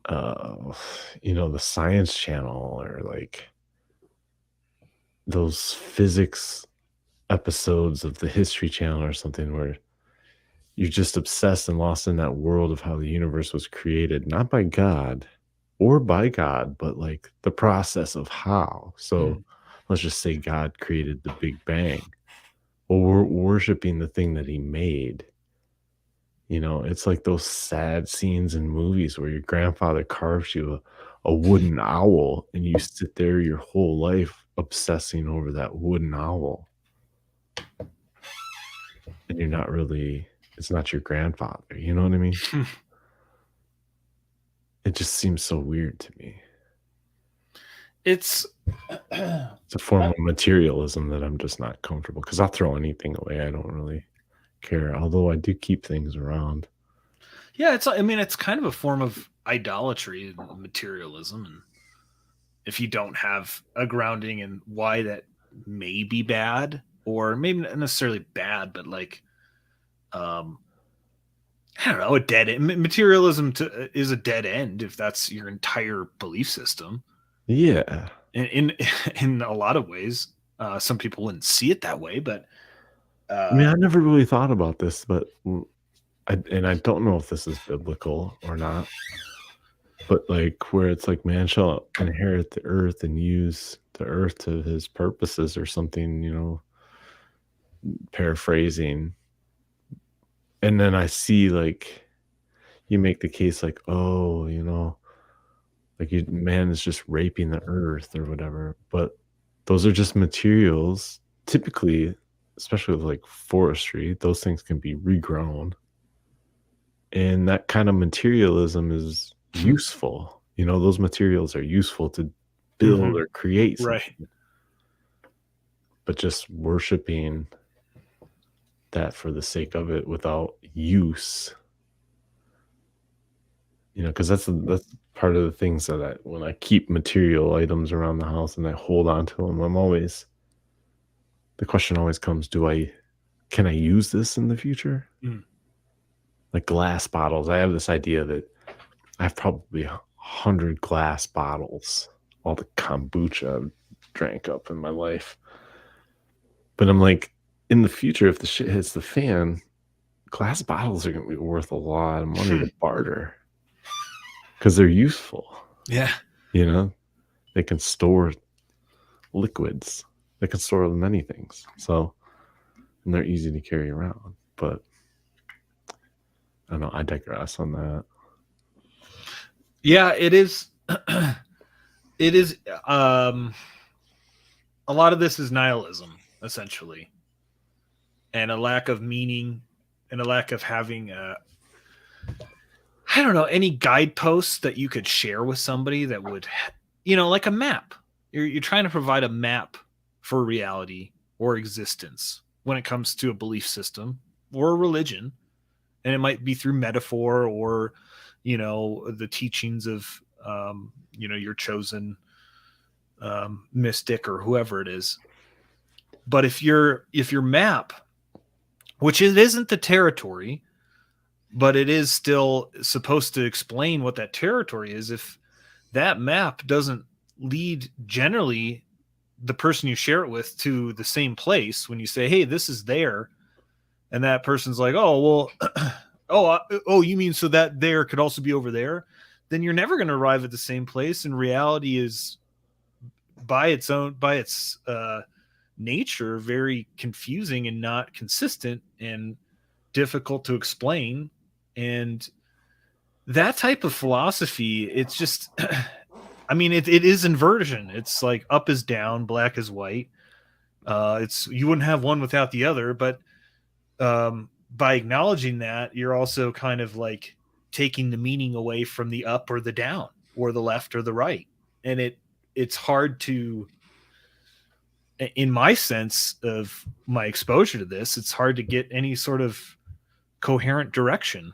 the Science Channel, or like those physics episodes of the History Channel or something, where you're just obsessed and lost in that world of how the universe was created, not by God or by God, but like the process of how. So let's just say God created the Big Bang. Well, we're worshiping the thing that he made. It's like those sad scenes in movies where your grandfather carves you a wooden owl, and you sit there your whole life obsessing over that wooden owl. And you're not really, it's not your grandfather. You know what I mean? It just seems so weird to me. It's It's a form of materialism that I'm just not comfortable, because I'll throw anything away. I don't really care. Although I do keep things around. yeah, it's kind of a form of idolatry and materialism, and if you don't have a grounding in why that may be bad, or maybe not necessarily bad, but like, I don't know, a dead end. Materialism is a dead end if that's your entire belief system. Yeah. In a lot of ways, some people wouldn't see it that way, but I mean, I never really thought about this, but I don't know if this is biblical or not. But like, where it's like, man shall inherit the earth and use the earth to his purposes, or something, paraphrasing. And then I see, like, you make the case like, oh, like, man is just raping the earth or whatever. But those are just materials. Typically, especially with like forestry, those things can be regrown. And that kind of materialism is useful. Those materials are useful to build or create something. Right. But just worshiping that for the sake of it without use, because that's part of the things that when I keep material items around the house and I hold on to them, the question always comes, can I use this in the future? Mm. Like glass bottles. I have this idea that I have probably 100 glass bottles, all the kombucha I've drank up in my life. But I'm like, in the future, if the shit hits the fan, glass bottles are going to be worth a lot of money to barter because they're useful. Yeah. You know, they can store liquids, they can store many things. So, and they're easy to carry around. But I don't know, I digress on that. Yeah, it is. It is. A lot of this is nihilism, essentially, and a lack of meaning, and a lack of having I don't know, any guideposts that you could share with somebody that would, like a map. You're trying to provide a map for reality or existence when it comes to a belief system or a religion, and it might be through metaphor or the teachings of your chosen mystic or whoever it is. But if your map, which it isn't the territory, but it is still supposed to explain what that territory is, if that map doesn't lead generally the person you share it with to the same place, when you say, hey, this is there, and that person's like, oh, well, oh, you mean so that there could also be over there, then you're never going to arrive at the same place. And reality is by its nature very confusing and not consistent and difficult to explain. And that type of philosophy, it's just I mean, it is inversion. It's like up is down, black is white. It's, you wouldn't have one without the other. But by acknowledging that, you're also kind of like taking the meaning away from the up or the down or the left or the right. And it's hard to, in my sense of my exposure to this, it's hard to get any sort of coherent direction.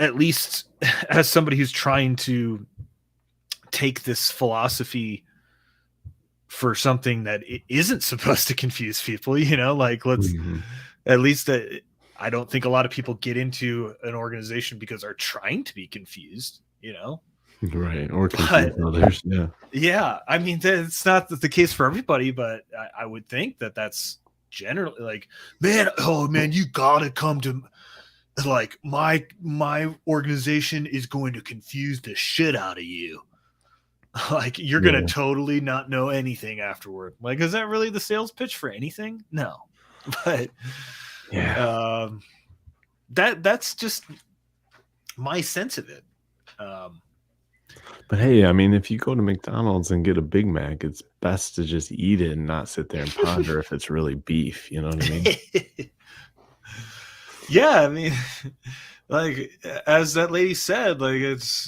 At least as somebody who's trying to take this philosophy for something that it isn't supposed to confuse people, like let's at least I don't think a lot of people get into an organization because they're trying to be confused, Right. Or confuse others. Yeah. Yeah. I mean, that's not the case for everybody, but I would think that that's generally like, man, you gotta come to, like, my organization is going to confuse the shit out of you. Like, you're going to totally not know anything afterward. Like, is that really the sales pitch for anything? No. But yeah, that's just my sense of it. But hey, I mean, if you go to McDonald's and get a Big Mac, it's best to just eat it and not sit there and ponder if it's really beef. You know what I mean? Yeah, I mean, like, as that lady said, like,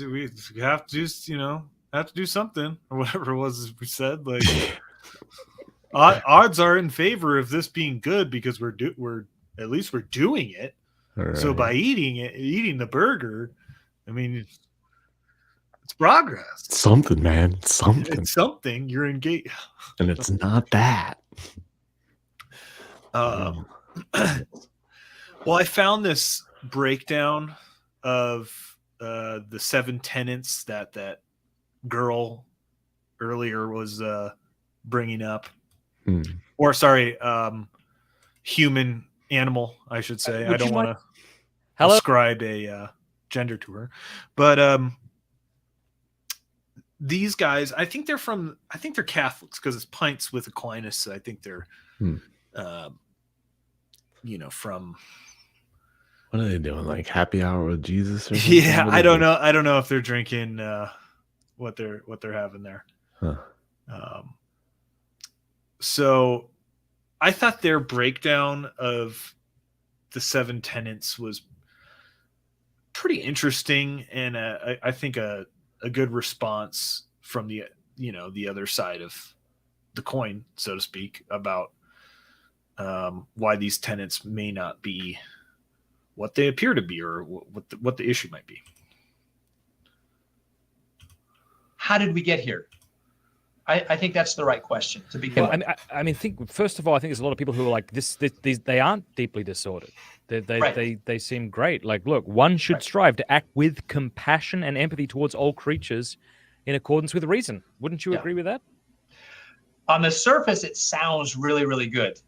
we have to just, have to do something, or whatever it was we said. Like, odds are in favor of this being good because we're at least we're doing it. Right. So by eating the burger, I mean, it's progress. Something, man. It's something. It's something. You're engaged, and it's not that. Well, I found this breakdown of the 7 tenets that girl earlier was bringing up. Or sorry, human animal, I should say. I don't want to ascribe a gender to her. But these guys, I think they're Catholics because it's Pints with Aquinas. So I think they're from, what are they doing? Like happy hour with Jesus? Or something? Yeah, I don't know. I don't know if they're drinking what they're having there. Huh. So I thought their breakdown of the 7 tenets was pretty interesting, and I think a good response from the the other side of the coin, so to speak, about why these tenets may not be what they appear to be, or what the issue might be. How did we get here? I think that's the right question to begin Well, with. I mean, first of all, I think there's a lot of people who are like these they aren't deeply disordered. They seem great. Like, look, one should strive to act with compassion and empathy towards all creatures in accordance with reason. Wouldn't you agree with that? On the surface, it sounds really, really good.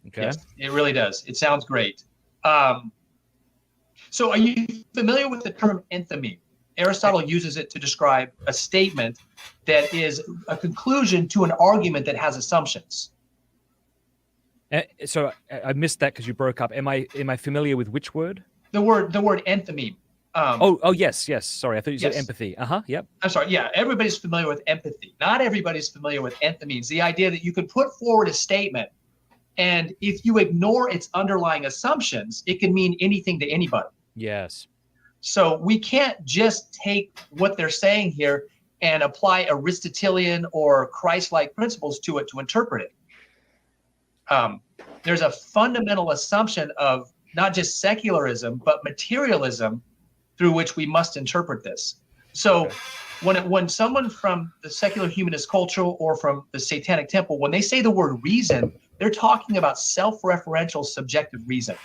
Okay. Yes, it really does. It sounds great. So are you familiar with the term enthemy? Aristotle uses it to describe a statement that is a conclusion to an argument that has assumptions. So I missed that because you broke up. Am I familiar with which word? The word enthemy. Yes. Sorry, I thought you said empathy. Yep. I'm sorry. Yeah, everybody's familiar with empathy. Not everybody's familiar with enthymemes. The idea that you can put forward a statement, and if you ignore its underlying assumptions, it can mean anything to anybody. Yes. So we can't just take what they're saying here and apply Aristotelian or Christ-like principles to it to interpret it. There's a fundamental assumption of not just secularism, but materialism through which we must interpret this. So when someone from the secular humanist culture or from the Satanic Temple, when they say the word reason, they're talking about self-referential subjective reason.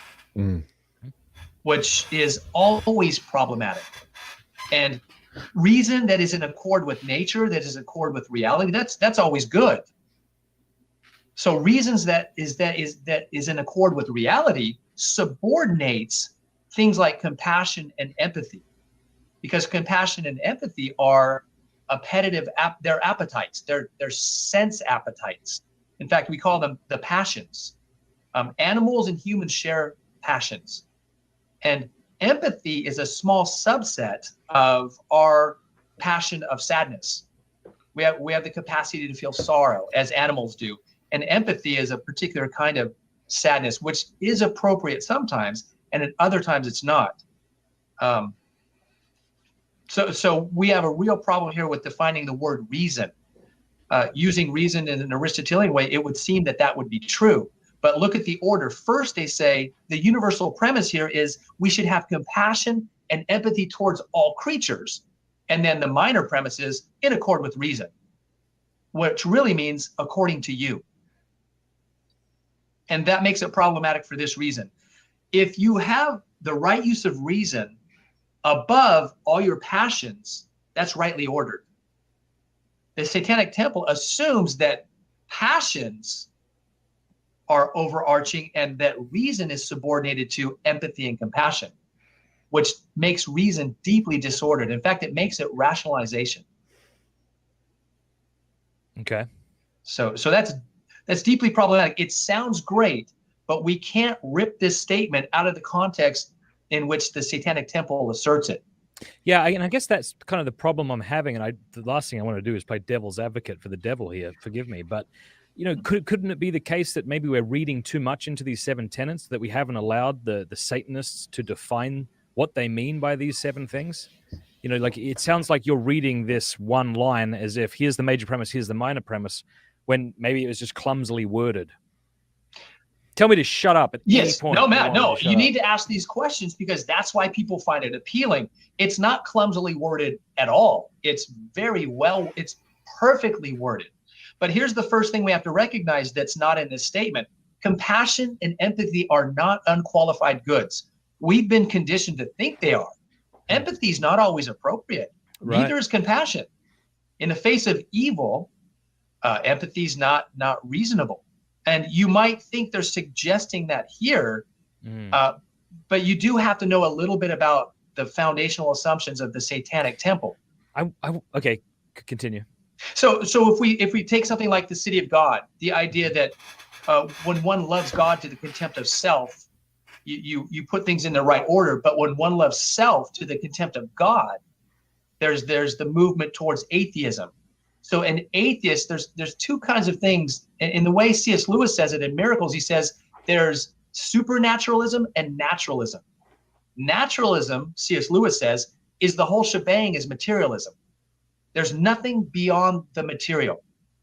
Which is always problematic. And reason that is in accord with nature, that is in accord with reality, that's always good. So reasons that is in accord with reality subordinates things like compassion and empathy, because compassion and empathy are appetitive, they're appetites, they're sense appetites. In fact, we call them the passions. Animals and humans share passions. And empathy is a small subset of our passion of sadness. We have the capacity to feel sorrow as animals do. And empathy is a particular kind of sadness, which is appropriate sometimes, and at other times it's not. So we have a real problem here with defining the word reason. Using reason in an Aristotelian way, it would seem that would be true. But look at the order. First, they say the universal premise here is we should have compassion and empathy towards all creatures. And then the minor premise is in accord with reason, which really means according to you. And that makes it problematic for this reason. If you have the right use of reason above all your passions, that's rightly ordered. The Satanic Temple assumes that passions are overarching and that reason is subordinated to empathy and compassion, which makes reason deeply disordered. In fact, it makes it rationalization. Okay. So that's deeply problematic. It sounds great, but we can't rip this statement out of the context in which the Satanic Temple asserts it. Yeah, and I guess that's kind of the problem I'm having. And the last thing I want to do is play devil's advocate for the devil here. Forgive me, but couldn't it be the case that maybe we're reading too much into these 7 tenets, that we haven't allowed the Satanists to define what they mean by these 7 things? Like it sounds like you're reading this one line as if here's the major premise, here's the minor premise, when maybe it was just clumsily worded. Tell me to shut up at any point. No, Matt, no. You need to ask these questions because that's why people find it appealing. It's not clumsily worded at all. It's it's perfectly worded. But here's the first thing we have to recognize that's not in this statement. Compassion and empathy are not unqualified goods. We've been conditioned to think they are. Empathy is not always appropriate. Right. Neither is compassion. In the face of evil, empathy is not reasonable. And you might think they're suggesting that here, but you do have to know a little bit about the foundational assumptions of the Satanic Temple. Okay, continue. So if we take something like the City of God, the idea that when one loves God to the contempt of self, you put things in the right order. But when one loves self to the contempt of God, there's the movement towards atheism. So an atheist, there's 2 kinds of things. In the way C.S. Lewis says it in Miracles, he says there's supernaturalism and naturalism. Naturalism, C.S. Lewis says, is the whole shebang is materialism. There's nothing beyond the material.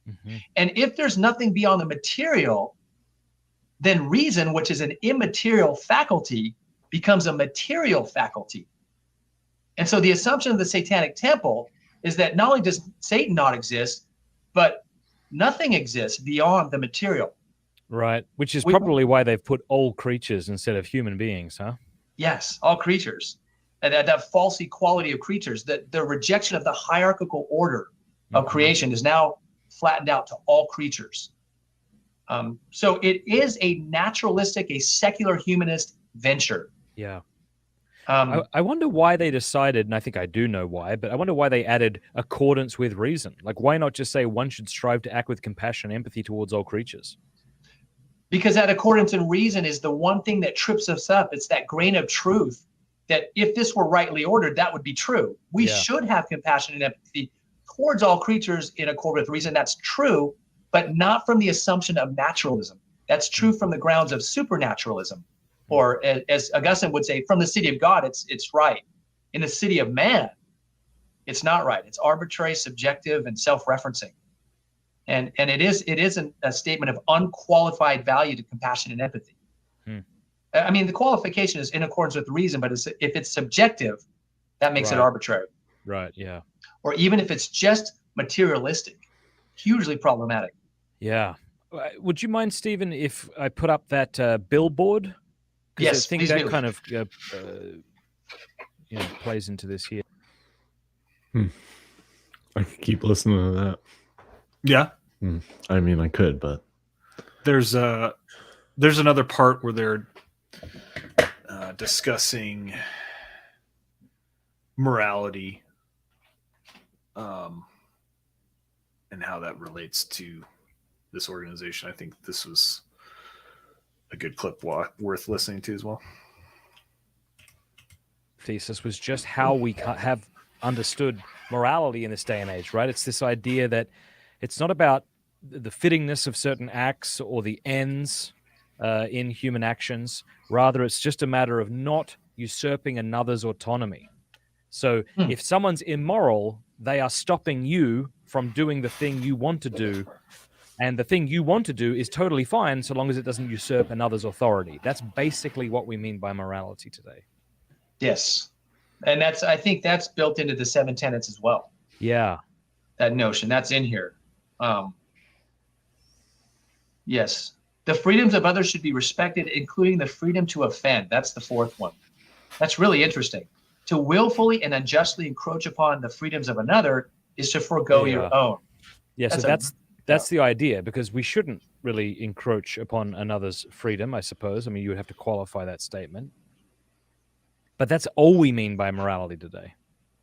Mm-hmm. And if there's nothing beyond the material, then reason, which is an immaterial faculty, becomes a material faculty. And so the assumption of the Satanic Temple is that not only does Satan not exist, but Nothing exists beyond the material. Right. Which is probably why they've put all creatures instead of human beings, huh? Yes, all creatures. And that false equality of creatures, that the rejection of the hierarchical order of creation is now flattened out to all creatures. So it is a naturalistic, a secular humanist venture. Yeah. I wonder why they decided, and I think I do know why, but I wonder why they added accordance with reason. Like, why not just say one should strive to act with compassion and empathy towards all creatures? Because that accordance and reason is the one thing that trips us up. It's that grain of truth that if this were rightly ordered, that would be true. We should have compassion and empathy towards all creatures in accord with reason. That's true, but not from the assumption of naturalism. That's true from the grounds of supernaturalism. Or as Augustine would say, from the city of God, it's right. In the city of man, it's not right. It's arbitrary, subjective, and self-referencing. And it is a statement of unqualified value to compassion and empathy. I mean, the qualification is in accordance with reason, but if it's subjective, that makes it arbitrary. Right, yeah. Or even if it's just materialistic, hugely problematic. Yeah. Would you mind, Stephen, if I put up that billboard? Yes, I think please that do. kind of plays into this here. I could keep listening to that. Yeah. I mean, I could, but there's another part where they're discussing morality, and how that relates to this organization. I think this was a good clip worth listening to as well. Thesis was just how we have understood morality in this day and age, right? It's this idea that it's not about the fittingness of certain acts or the ends in human actions. Rather, it's just a matter of not usurping another's autonomy. So if someone's immoral, they are stopping you from doing the thing you want to do. And the thing you want to do is totally fine so long as it doesn't usurp another's authority. That's basically what we mean by morality today. Yes. And I think that's built into the 7 tenets as well. Yeah. That notion, that's in here. Yes. The freedoms of others should be respected, including the freedom to offend. That's the 4th one. That's really interesting. To willfully and unjustly encroach upon the freedoms of another is to forego your own. Yeah, so that's the idea, because we shouldn't really encroach upon another's freedom, I suppose. I mean, you would have to qualify that statement. But that's all we mean by morality today.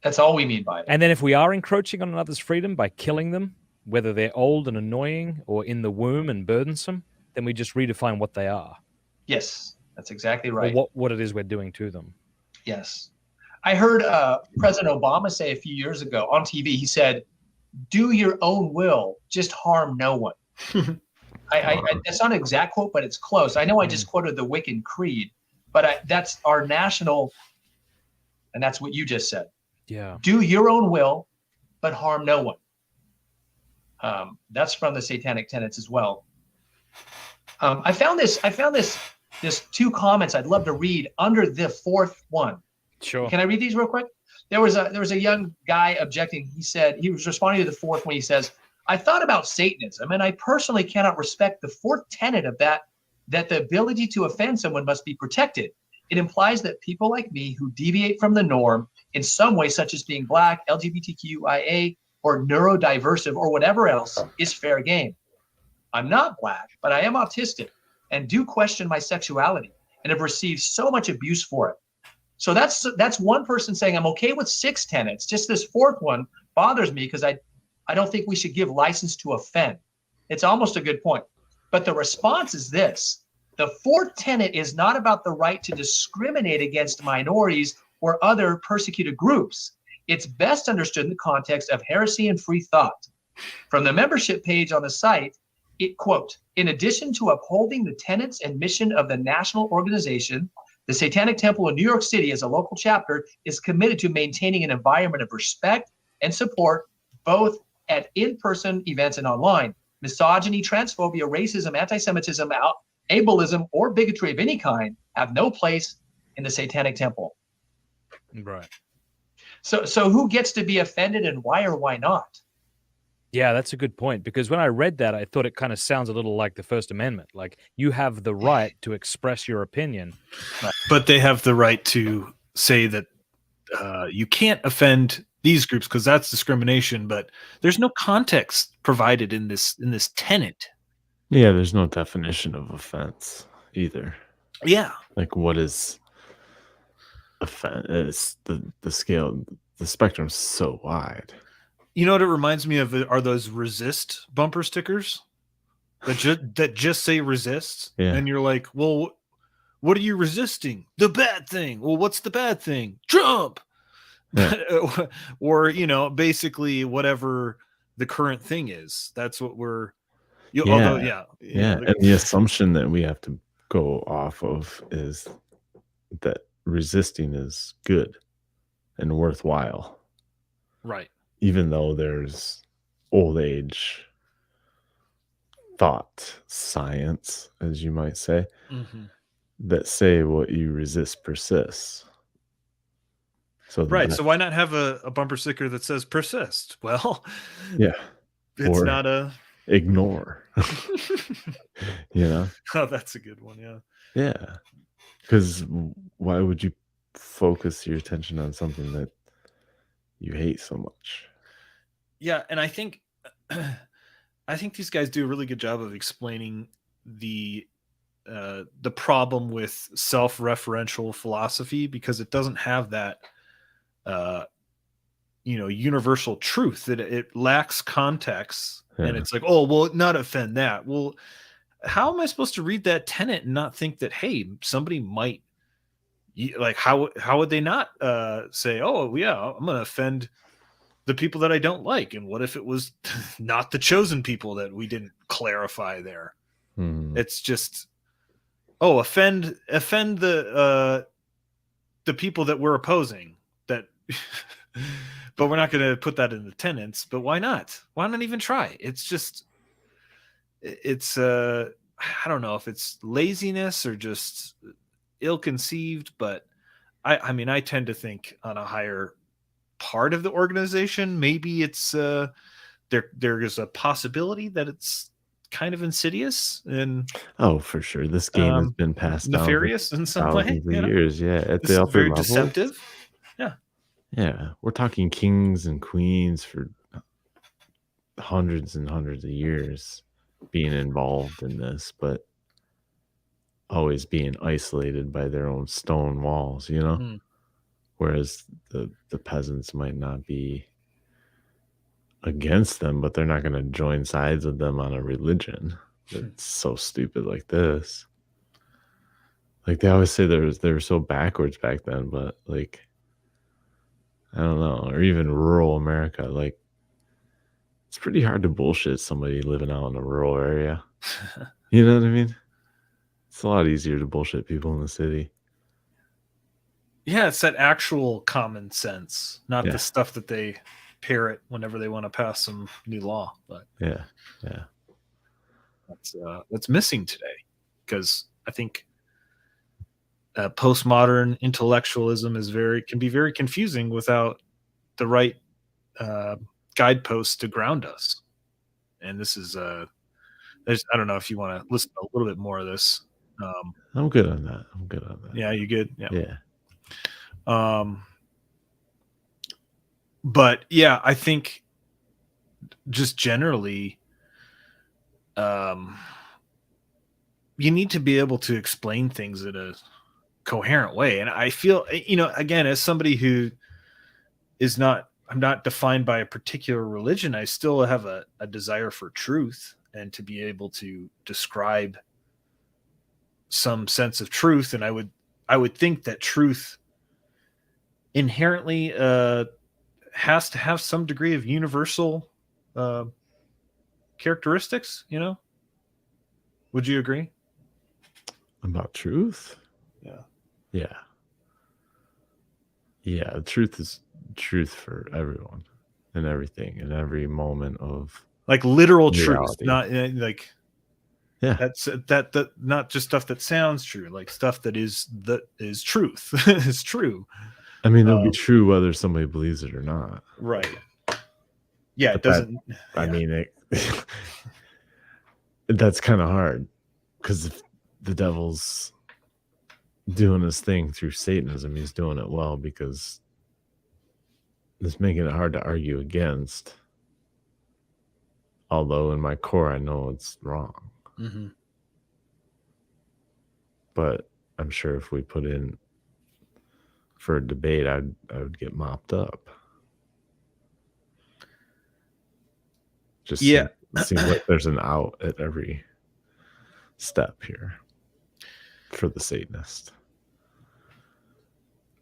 That's all we mean by it. And then if we are encroaching on another's freedom by killing them, whether they're old and annoying or in the womb and burdensome, then we just redefine what they are. Yes, that's exactly right. Or what it is we're doing to them. Yes. I heard President Obama say a few years ago on TV, he said, do your own will, just harm no one. That's not an exact quote, but it's close. I know I just quoted the Wiccan Creed, but that's our national, and that's what you just said. Yeah. Do your own will, but harm no one. That's from the Satanic Tenets as well. I found this 2 comments I'd love to read under the 4th one. Sure. Can I read these real quick? There was a young guy objecting. He said, he was responding to the 4th when he says, I thought about Satanism, and I personally cannot respect the 4th tenet of that the ability to offend someone must be protected. It implies that people like me who deviate from the norm in some way, such as being Black, LGBTQIA, or neurodiversive, or whatever else, is fair game. I'm not Black, but I am autistic and do question my sexuality and have received so much abuse for it. So that's one person saying, I'm okay with 6 tenets. Just this 4th one bothers me because I don't think we should give license to offend. It's almost a good point. But the response is this. The 4th tenet is not about the right to discriminate against minorities or other persecuted groups. It's best understood in the context of heresy and free thought. From the membership page on the site, it quote, in addition to upholding the tenets and mission of the national organization, the Satanic Temple in New York City as a local chapter is committed to maintaining an environment of respect and support, both at in-person events and online. Misogyny, transphobia, racism, anti-Semitism, ableism, or bigotry of any kind have no place in the Satanic Temple. Right. So who gets to be offended and why or why not? Yeah, that's a good point, because when I read that, I thought it kind of sounds a little like the First Amendment. Like, you have the right to express your opinion. But they have the right to say that you can't offend these groups because that's discrimination. But there's no context provided in this tenet. Yeah, there's no definition of offense either. Yeah. Like, what is offense? It's the scale, the spectrum's so wide. You know what it reminds me of are those resist bumper stickers that just say resist, Yeah. and you're like, well, what are you resisting? The bad thing. Well, what's the bad thing? Trump. Yeah. Or basically whatever the current thing is. That's what we're. Yeah. Although, Yeah, and the assumption that we have to go off of is that resisting is good and worthwhile. Right. Even though there's old age thought science, as you might say, that say what you resist persists. So Right. So why not have a bumper sticker that says persist? Well, yeah, it's or not a ignore. You know? Oh, that's a good one. Yeah. Yeah. Because why would you focus your attention on something that you hate so much? Yeah, and I think these guys do a really good job of explaining the problem with self-referential philosophy, because it doesn't have that universal truth. That it lacks context, and it's like, oh well, not offend that. Well, how am I supposed to read that tenet and not think that, hey, somebody might like, how would they not say, oh yeah, I'm going to offend the people that I don't like? And what if it was not the chosen people that we didn't clarify there? It's just, oh, offend the people that we're opposing, that but we're not going to put that in the tenets. But why not even try? It's just, it's I don't know if it's laziness or just ill-conceived, but I mean, I tend to think on a higher part of the organization, maybe it's there is a possibility that it's kind of insidious and for sure, this game has been passed down nefarious in some way. thousands of years. Yeah, at This the is upper very levels. deceptive. Yeah. Yeah, we're talking kings and queens for hundreds and hundreds of years being involved in this, but always being isolated by their own stone walls, you know? Whereas the peasants might not be against them, but they're not going to join sides with them on a religion that's so stupid like this. Like, they always say they were so backwards back then, but like, I don't know, or even rural America, like, it's pretty hard to bullshit somebody living out in a rural area. You know what I mean? It's a lot easier to bullshit people in the city. Yeah, it's that actual common sense, not Yeah. the stuff that they parrot whenever they want to pass some new law. But yeah, that's missing today, because I think postmodern intellectualism can be very confusing without the right guideposts to ground us. And this is I don't know if you want to listen to a little bit more of this. I'm good on that. Yeah, you good? Yeah. But yeah, I think just generally, you need to be able to explain things in a coherent way. And I feel, again, as somebody who I'm not defined by a particular religion, I still have a desire for truth and to be able to describe some sense of truth. And I would think that truth inherently has to have some degree of universal characteristics, Would you agree? About truth? Yeah. Yeah, truth is truth for everyone and everything in every moment of like literal reality. truth, not like that's that not just stuff that sounds true, like stuff that is truth is true. I mean, it'll be true whether somebody believes it or not. Right. Yeah, it But that, doesn't. I mean, it, that's kind of hard because if the devil's doing his thing through Satanism, he's doing it well because it's making it hard to argue against. Although in my core, I know it's wrong. Mm-hmm. But I'm sure if we put in for a debate, I would get mopped up. Just Yeah. seems like there's an out at every step here for the Satanist.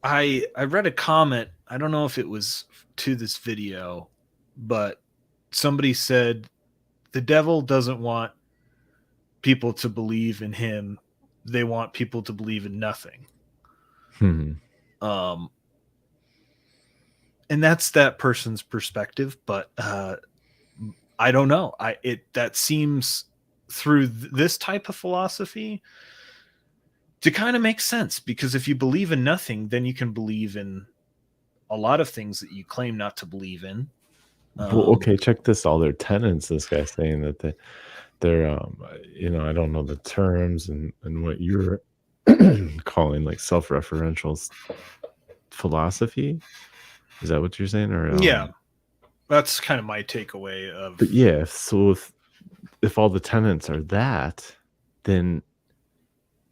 I read a comment. I don't know if it was to this video, but somebody said the devil doesn't want people to believe in him. They want people to believe in nothing. And that's that person's perspective, but I don't know. That seems through this type of philosophy to kind of make sense, because if you believe in nothing, then you can believe in a lot of things that you claim not to believe in. Well, okay, check this. All their tenants, this guy's saying that they're I don't know the terms and what you're calling like self-referential philosophy. Is that what you're saying? Or yeah, that's kind of my takeaway of. But yeah, so if all the tenants are that, then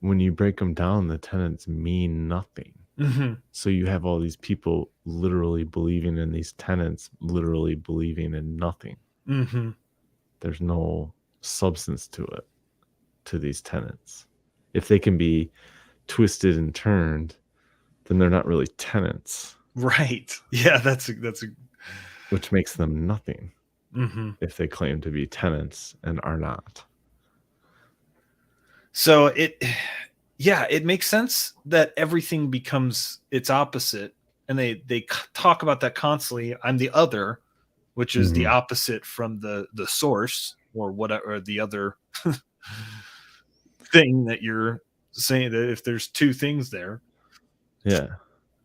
when you break them down, the tenants mean nothing. Mm-hmm. So you have all these people literally believing in these tenants, literally believing in nothing. Mm-hmm. There's no substance to it, to these tenants. If they can be twisted and turned, then they're not really tenants. Right. Yeah, that's a which makes them nothing. Mm-hmm. If they claim to be tenants and are not. So it makes sense that everything becomes its opposite, and they talk about that constantly. I'm the other, which is the opposite from the source or whatever, or the other thing that you're saying, that if there's two things there. Yeah.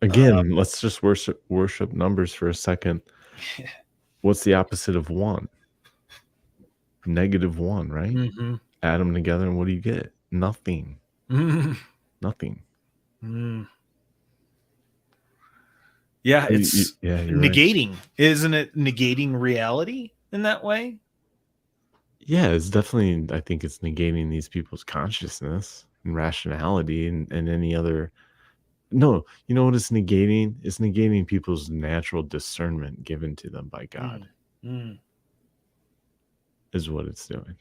Again, let's just worship numbers for a second. What's the opposite of one? -1, right? Mm-hmm. Add them together, and what do you get? Nothing. Mm-hmm. Nothing. Mm. Yeah, it's you're negating, right. Isn't it? Negating reality in that way. Yeah, it's definitely. I think it's negating these people's consciousness and rationality and any other. No, you know what it's negating? It's negating people's natural discernment given to them by God. Is what it's doing.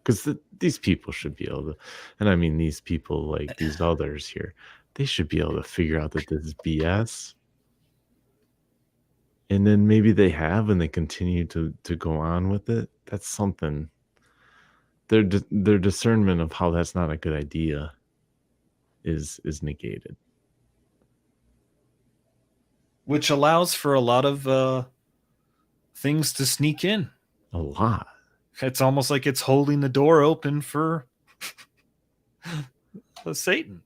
Because these people should be able to, and I mean these people like these others here, they should be able to figure out that this is BS. And then maybe they have, and they continue to go on with it. That's something. Their discernment of how that's not a good idea is negated. Which allows for a lot of things to sneak in. A lot. It's almost like it's holding the door open for Satan.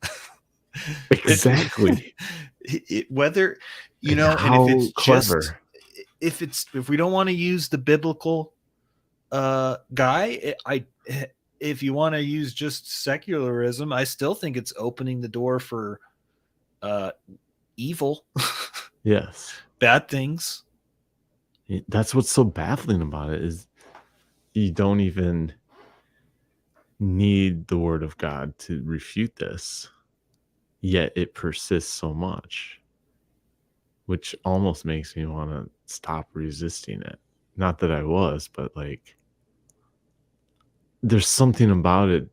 Exactly. Whether and how if it's clever. If we don't want to use the biblical guy, if you want to use just secularism, I still think it's opening the door for evil. Yes. Bad things. That's what's so baffling about it, is you don't even need the word of God to refute this, yet it persists so much, which almost makes me want to stop resisting it. Not that I was, but like there's something about it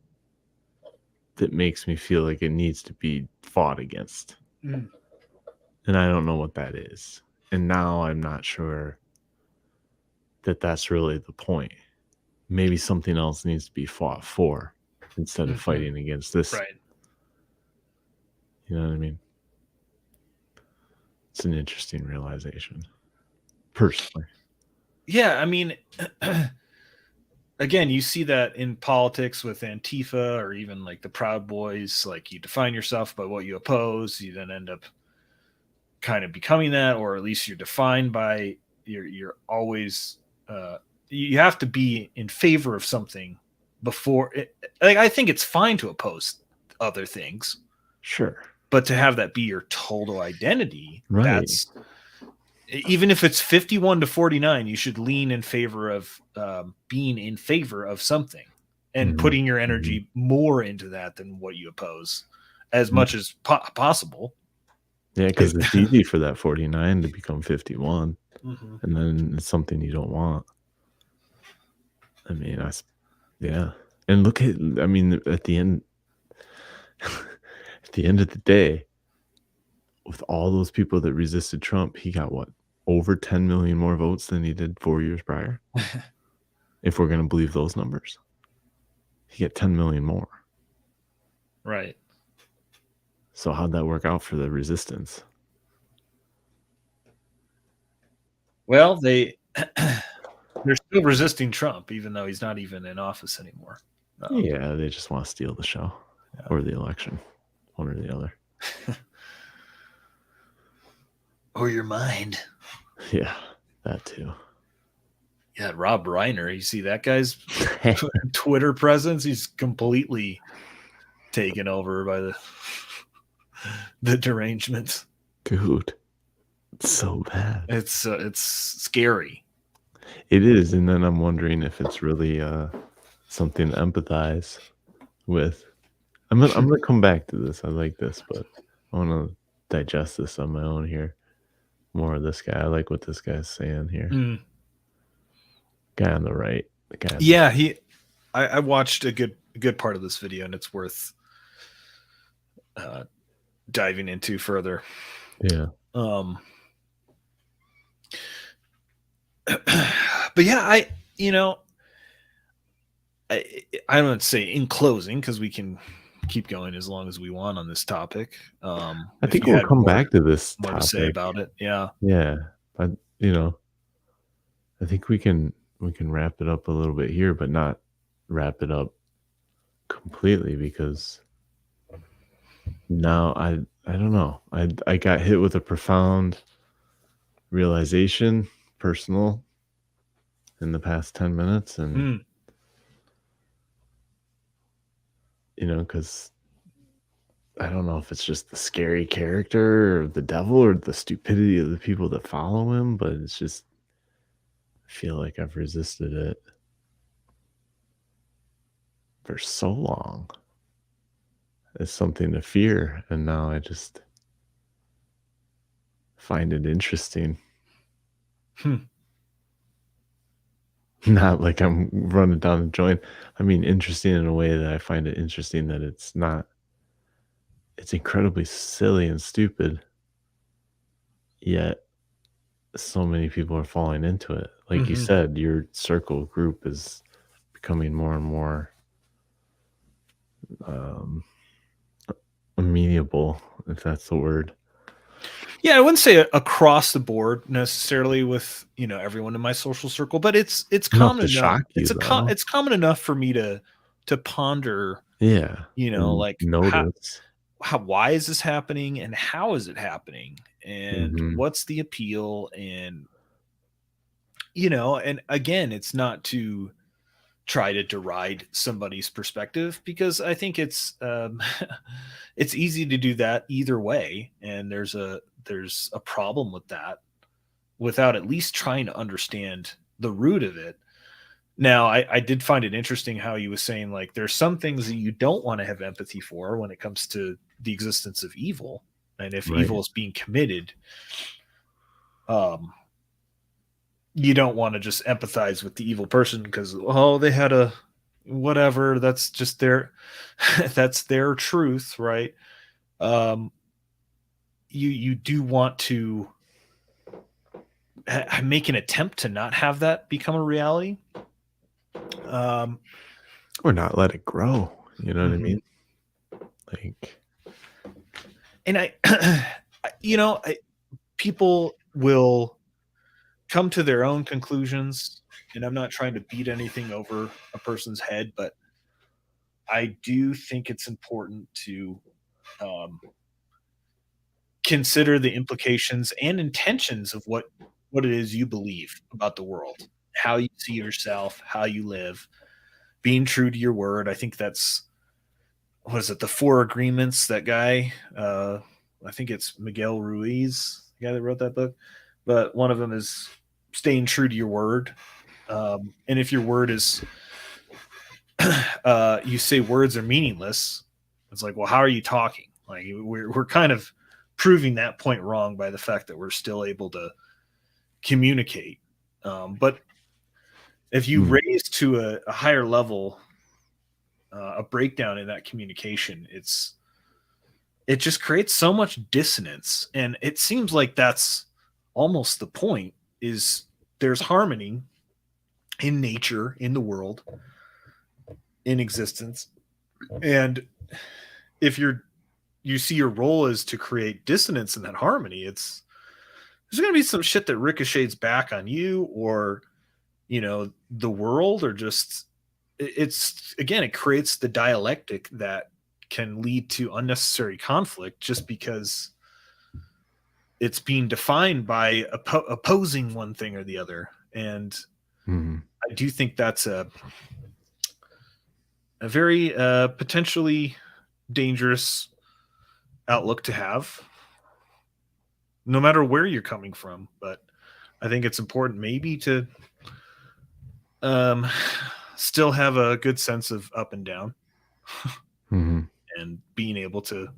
that makes me feel like it needs to be fought against. And I don't know what that is. And now I'm not sure that that's really the point. Maybe something else needs to be fought for instead of fighting against this. Right. You know what I mean? It's an interesting realization, personally. Yeah, I mean, again, you see that in politics with Antifa, or even like the Proud Boys. Like, you define yourself by what you oppose, you then end up kind of becoming that, or at least you're defined by you're always you have to be in favor of something before it, like, I think it's fine to oppose other things, Sure. but to have that be your total identity, Right. that's, even if it's 51-49, you should lean in favor of being in favor of something and Mhm. putting your energy more into that than what you oppose as much as possible. Yeah, because it's easy for that 49 to become 51, Mhm. and then it's something you don't want. I mean, yeah. And look at, I mean, at the end of the day, with all those people that resisted Trump, he got what? Over 10 million more votes than he did 4 years prior. If we're going to believe those numbers, he got 10 million more. Right. So how'd that work out for the resistance? Well, they're still resisting Trump, even though he's not even in office anymore. Yeah, they just want to steal the show or the election, one or the other. Or your mind. Yeah, that too. Yeah, Rob Reiner. You see that guy's Twitter presence? He's completely taken over by the derangements. Dude, it's so bad. It's scary. It is, and then I'm wondering if it's really something to empathize with. I'm gonna come back to this. I like this, but I want to digest this on my own here. More of this guy. I like what this guy's saying here. Mm. Guy on the right. The guy. Yeah, I watched a good part of this video, and it's worth diving into further. Yeah. But yeah, I don't say in closing, because we can keep going as long as we want on this topic. I think we'll come back to this more topic. to say about it. Yeah. Yeah. But I think we can wrap it up a little bit here, but not wrap it up completely, because now I don't know. I got hit with a profound realization, personal, in the past 10 minutes, and because I don't know if it's just the scary character or the devil or the stupidity of the people that follow him, but it's just, I feel like I've resisted it for so long. It's something to fear, and now I just find it interesting. Not like I'm running down the joint. I mean, interesting in a way that I find it interesting that it's incredibly silly and stupid, yet so many people are falling into it. Like you said, your circle group is becoming more and more amenable, if that's the word. Yeah, I wouldn't say across the board necessarily with everyone in my social circle, but it's common enough. Shock you, It's common enough for me to ponder. Yeah, like notice why is this happening, and how is it happening, and what's the appeal, and and again, it's not to try to deride somebody's perspective, because I think it's it's easy to do that either way, and there's a problem with that without at least trying to understand the root of it. Now, I did find it interesting how you was saying, like, there's some things that you don't want to have empathy for when it comes to the existence of evil, and if evil is being committed, you don't want to just empathize with the evil person because, they had a whatever. That's just that's their truth, right? You do want to make an attempt to not have that become a reality, or not let it grow. You know what I mean? Like, and people will come to their own conclusions, and I'm not trying to beat anything over a person's head, but I do think it's important to consider the implications and intentions of what it is you believe about the world, how you see yourself, how you live, being true to your word. I think that's, what is it, the Four Agreements, that guy, I think it's Miguel Ruiz, the guy that wrote that book, but one of them is staying true to your word. And if your word is you say words are meaningless, it's like, well, how are you talking? Like, we're kind of proving that point wrong by the fact that we're still able to communicate. But if you raise to a higher level, a breakdown in that communication, it just creates so much dissonance. And it seems like that's almost the point, is there's harmony in nature, in the world, in existence. And if you see your role is to create dissonance in that harmony, there's going to be some shit that ricochets back on you, or the world, or just, it's, again, it creates the dialectic that can lead to unnecessary conflict, just because it's being defined by opposing one thing or the other. And I do think that's a very potentially dangerous outlook to have, no matter where you're coming from. But I think it's important maybe to still have a good sense of up and down, and being able to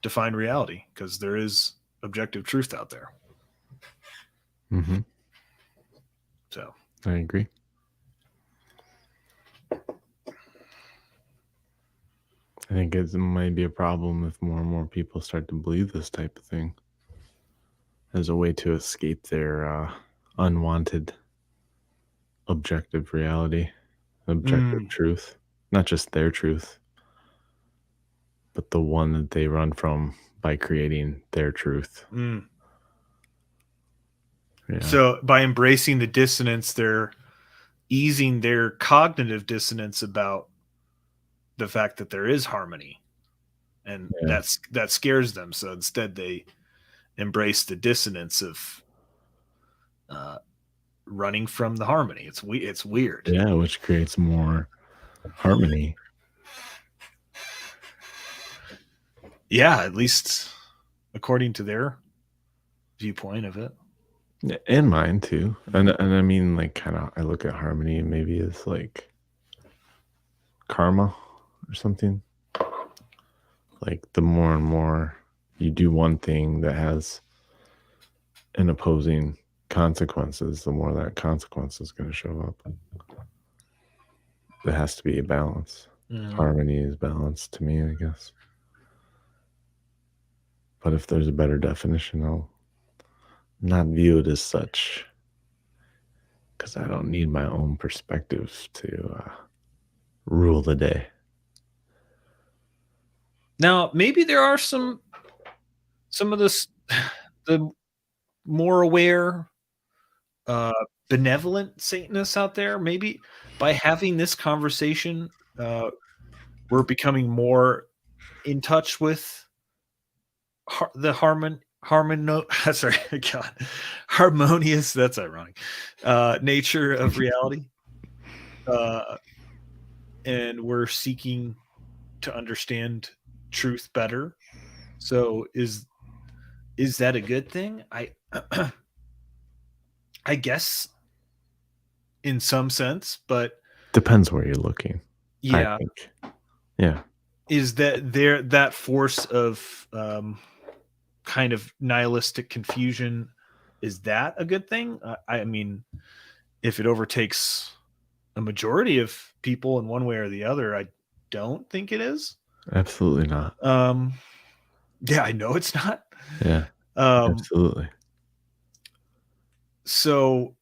define reality, because there is objective truth out there. So I agree. I think it might be a problem if more and more people start to believe this type of thing as a way to escape their unwanted objective reality, objective truth. Not just their truth, but the one that they run from by creating their truth. Yeah. So by embracing the dissonance, they're easing their cognitive dissonance about the fact that there is harmony, and that scares them. So instead, they embrace the dissonance of running from the harmony. It's weird. Yeah, which creates more harmony. Yeah, at least according to their viewpoint of it. And mine too. And I mean, like, kind of, I look at harmony maybe as like karma or something. Like, the more and more you do one thing that has an opposing consequences, the more that consequence is going to show up. There has to be a balance. Harmony is balance to me, I guess. But if there's a better definition, I'll not view it as such, because I don't need my own perspective to rule the day. Now, maybe there are some of the more aware, benevolent Satanists out there. Maybe by having this conversation, we're becoming more in touch with the harmonious, that's ironic, nature of reality. And we're seeking to understand truth better. So is that a good thing? I guess in some sense, but depends where you're looking. Yeah. I think. Yeah. Is that force of kind of nihilistic confusion, is that a good thing? I mean, if it overtakes a majority of people in one way or the other, I don't think it is. Absolutely not. Yeah, I know it's not. Yeah. Absolutely. So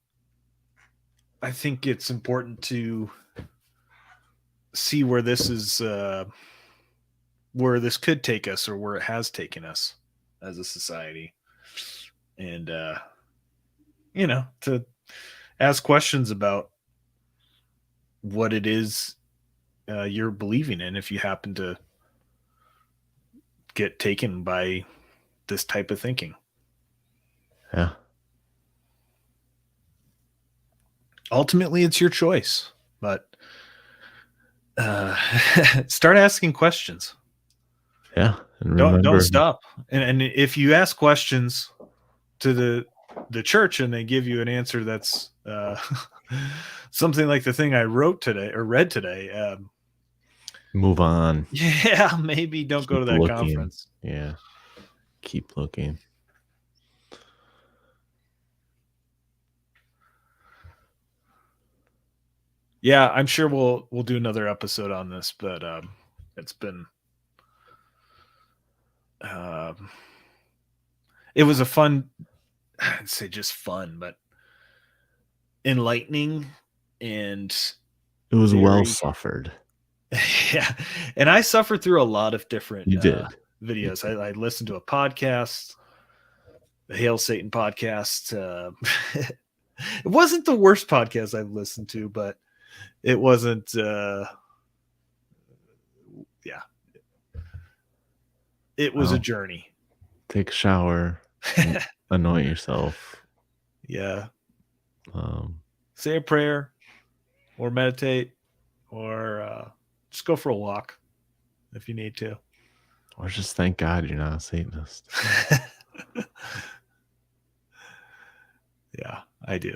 I think it's important to see where this is, where this could take us, or where it has taken us as a society, and to ask questions about what it is you're believing in, if you happen to get taken by this type of thinking. Yeah. ultimately it's your choice, but start asking questions. Yeah, and Don't remember, stop. And if you ask questions to the church and they give you an answer that's something like the thing I wrote today or read today, move on. yeah, maybe don't go to Keep that looking. conference. Yeah, keep looking. Yeah, I'm sure we'll do another episode on this, but it's been it was a fun, I'd say just fun, but enlightening and It was well very suffered. yeah. And I suffered through a lot of different You did. videos. I listened to a podcast, the Hail Satan podcast. It wasn't the worst podcast I've listened to, but it wasn't yeah. It was a Well, journey. take a shower, anoint yourself. Yeah. Say a prayer or meditate or just go for a walk if you need to. Or just thank God you're not a Satanist. Yeah, I do.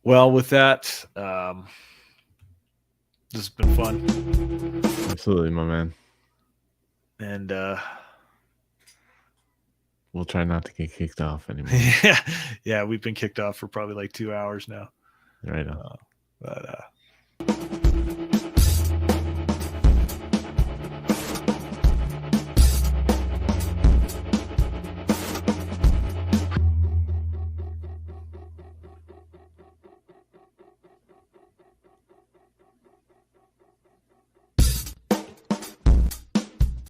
Well, with that, this has been fun. Absolutely, my man. And we'll try not to get kicked off anymore. yeah, we've been kicked off for probably like 2 hours now. Right on. But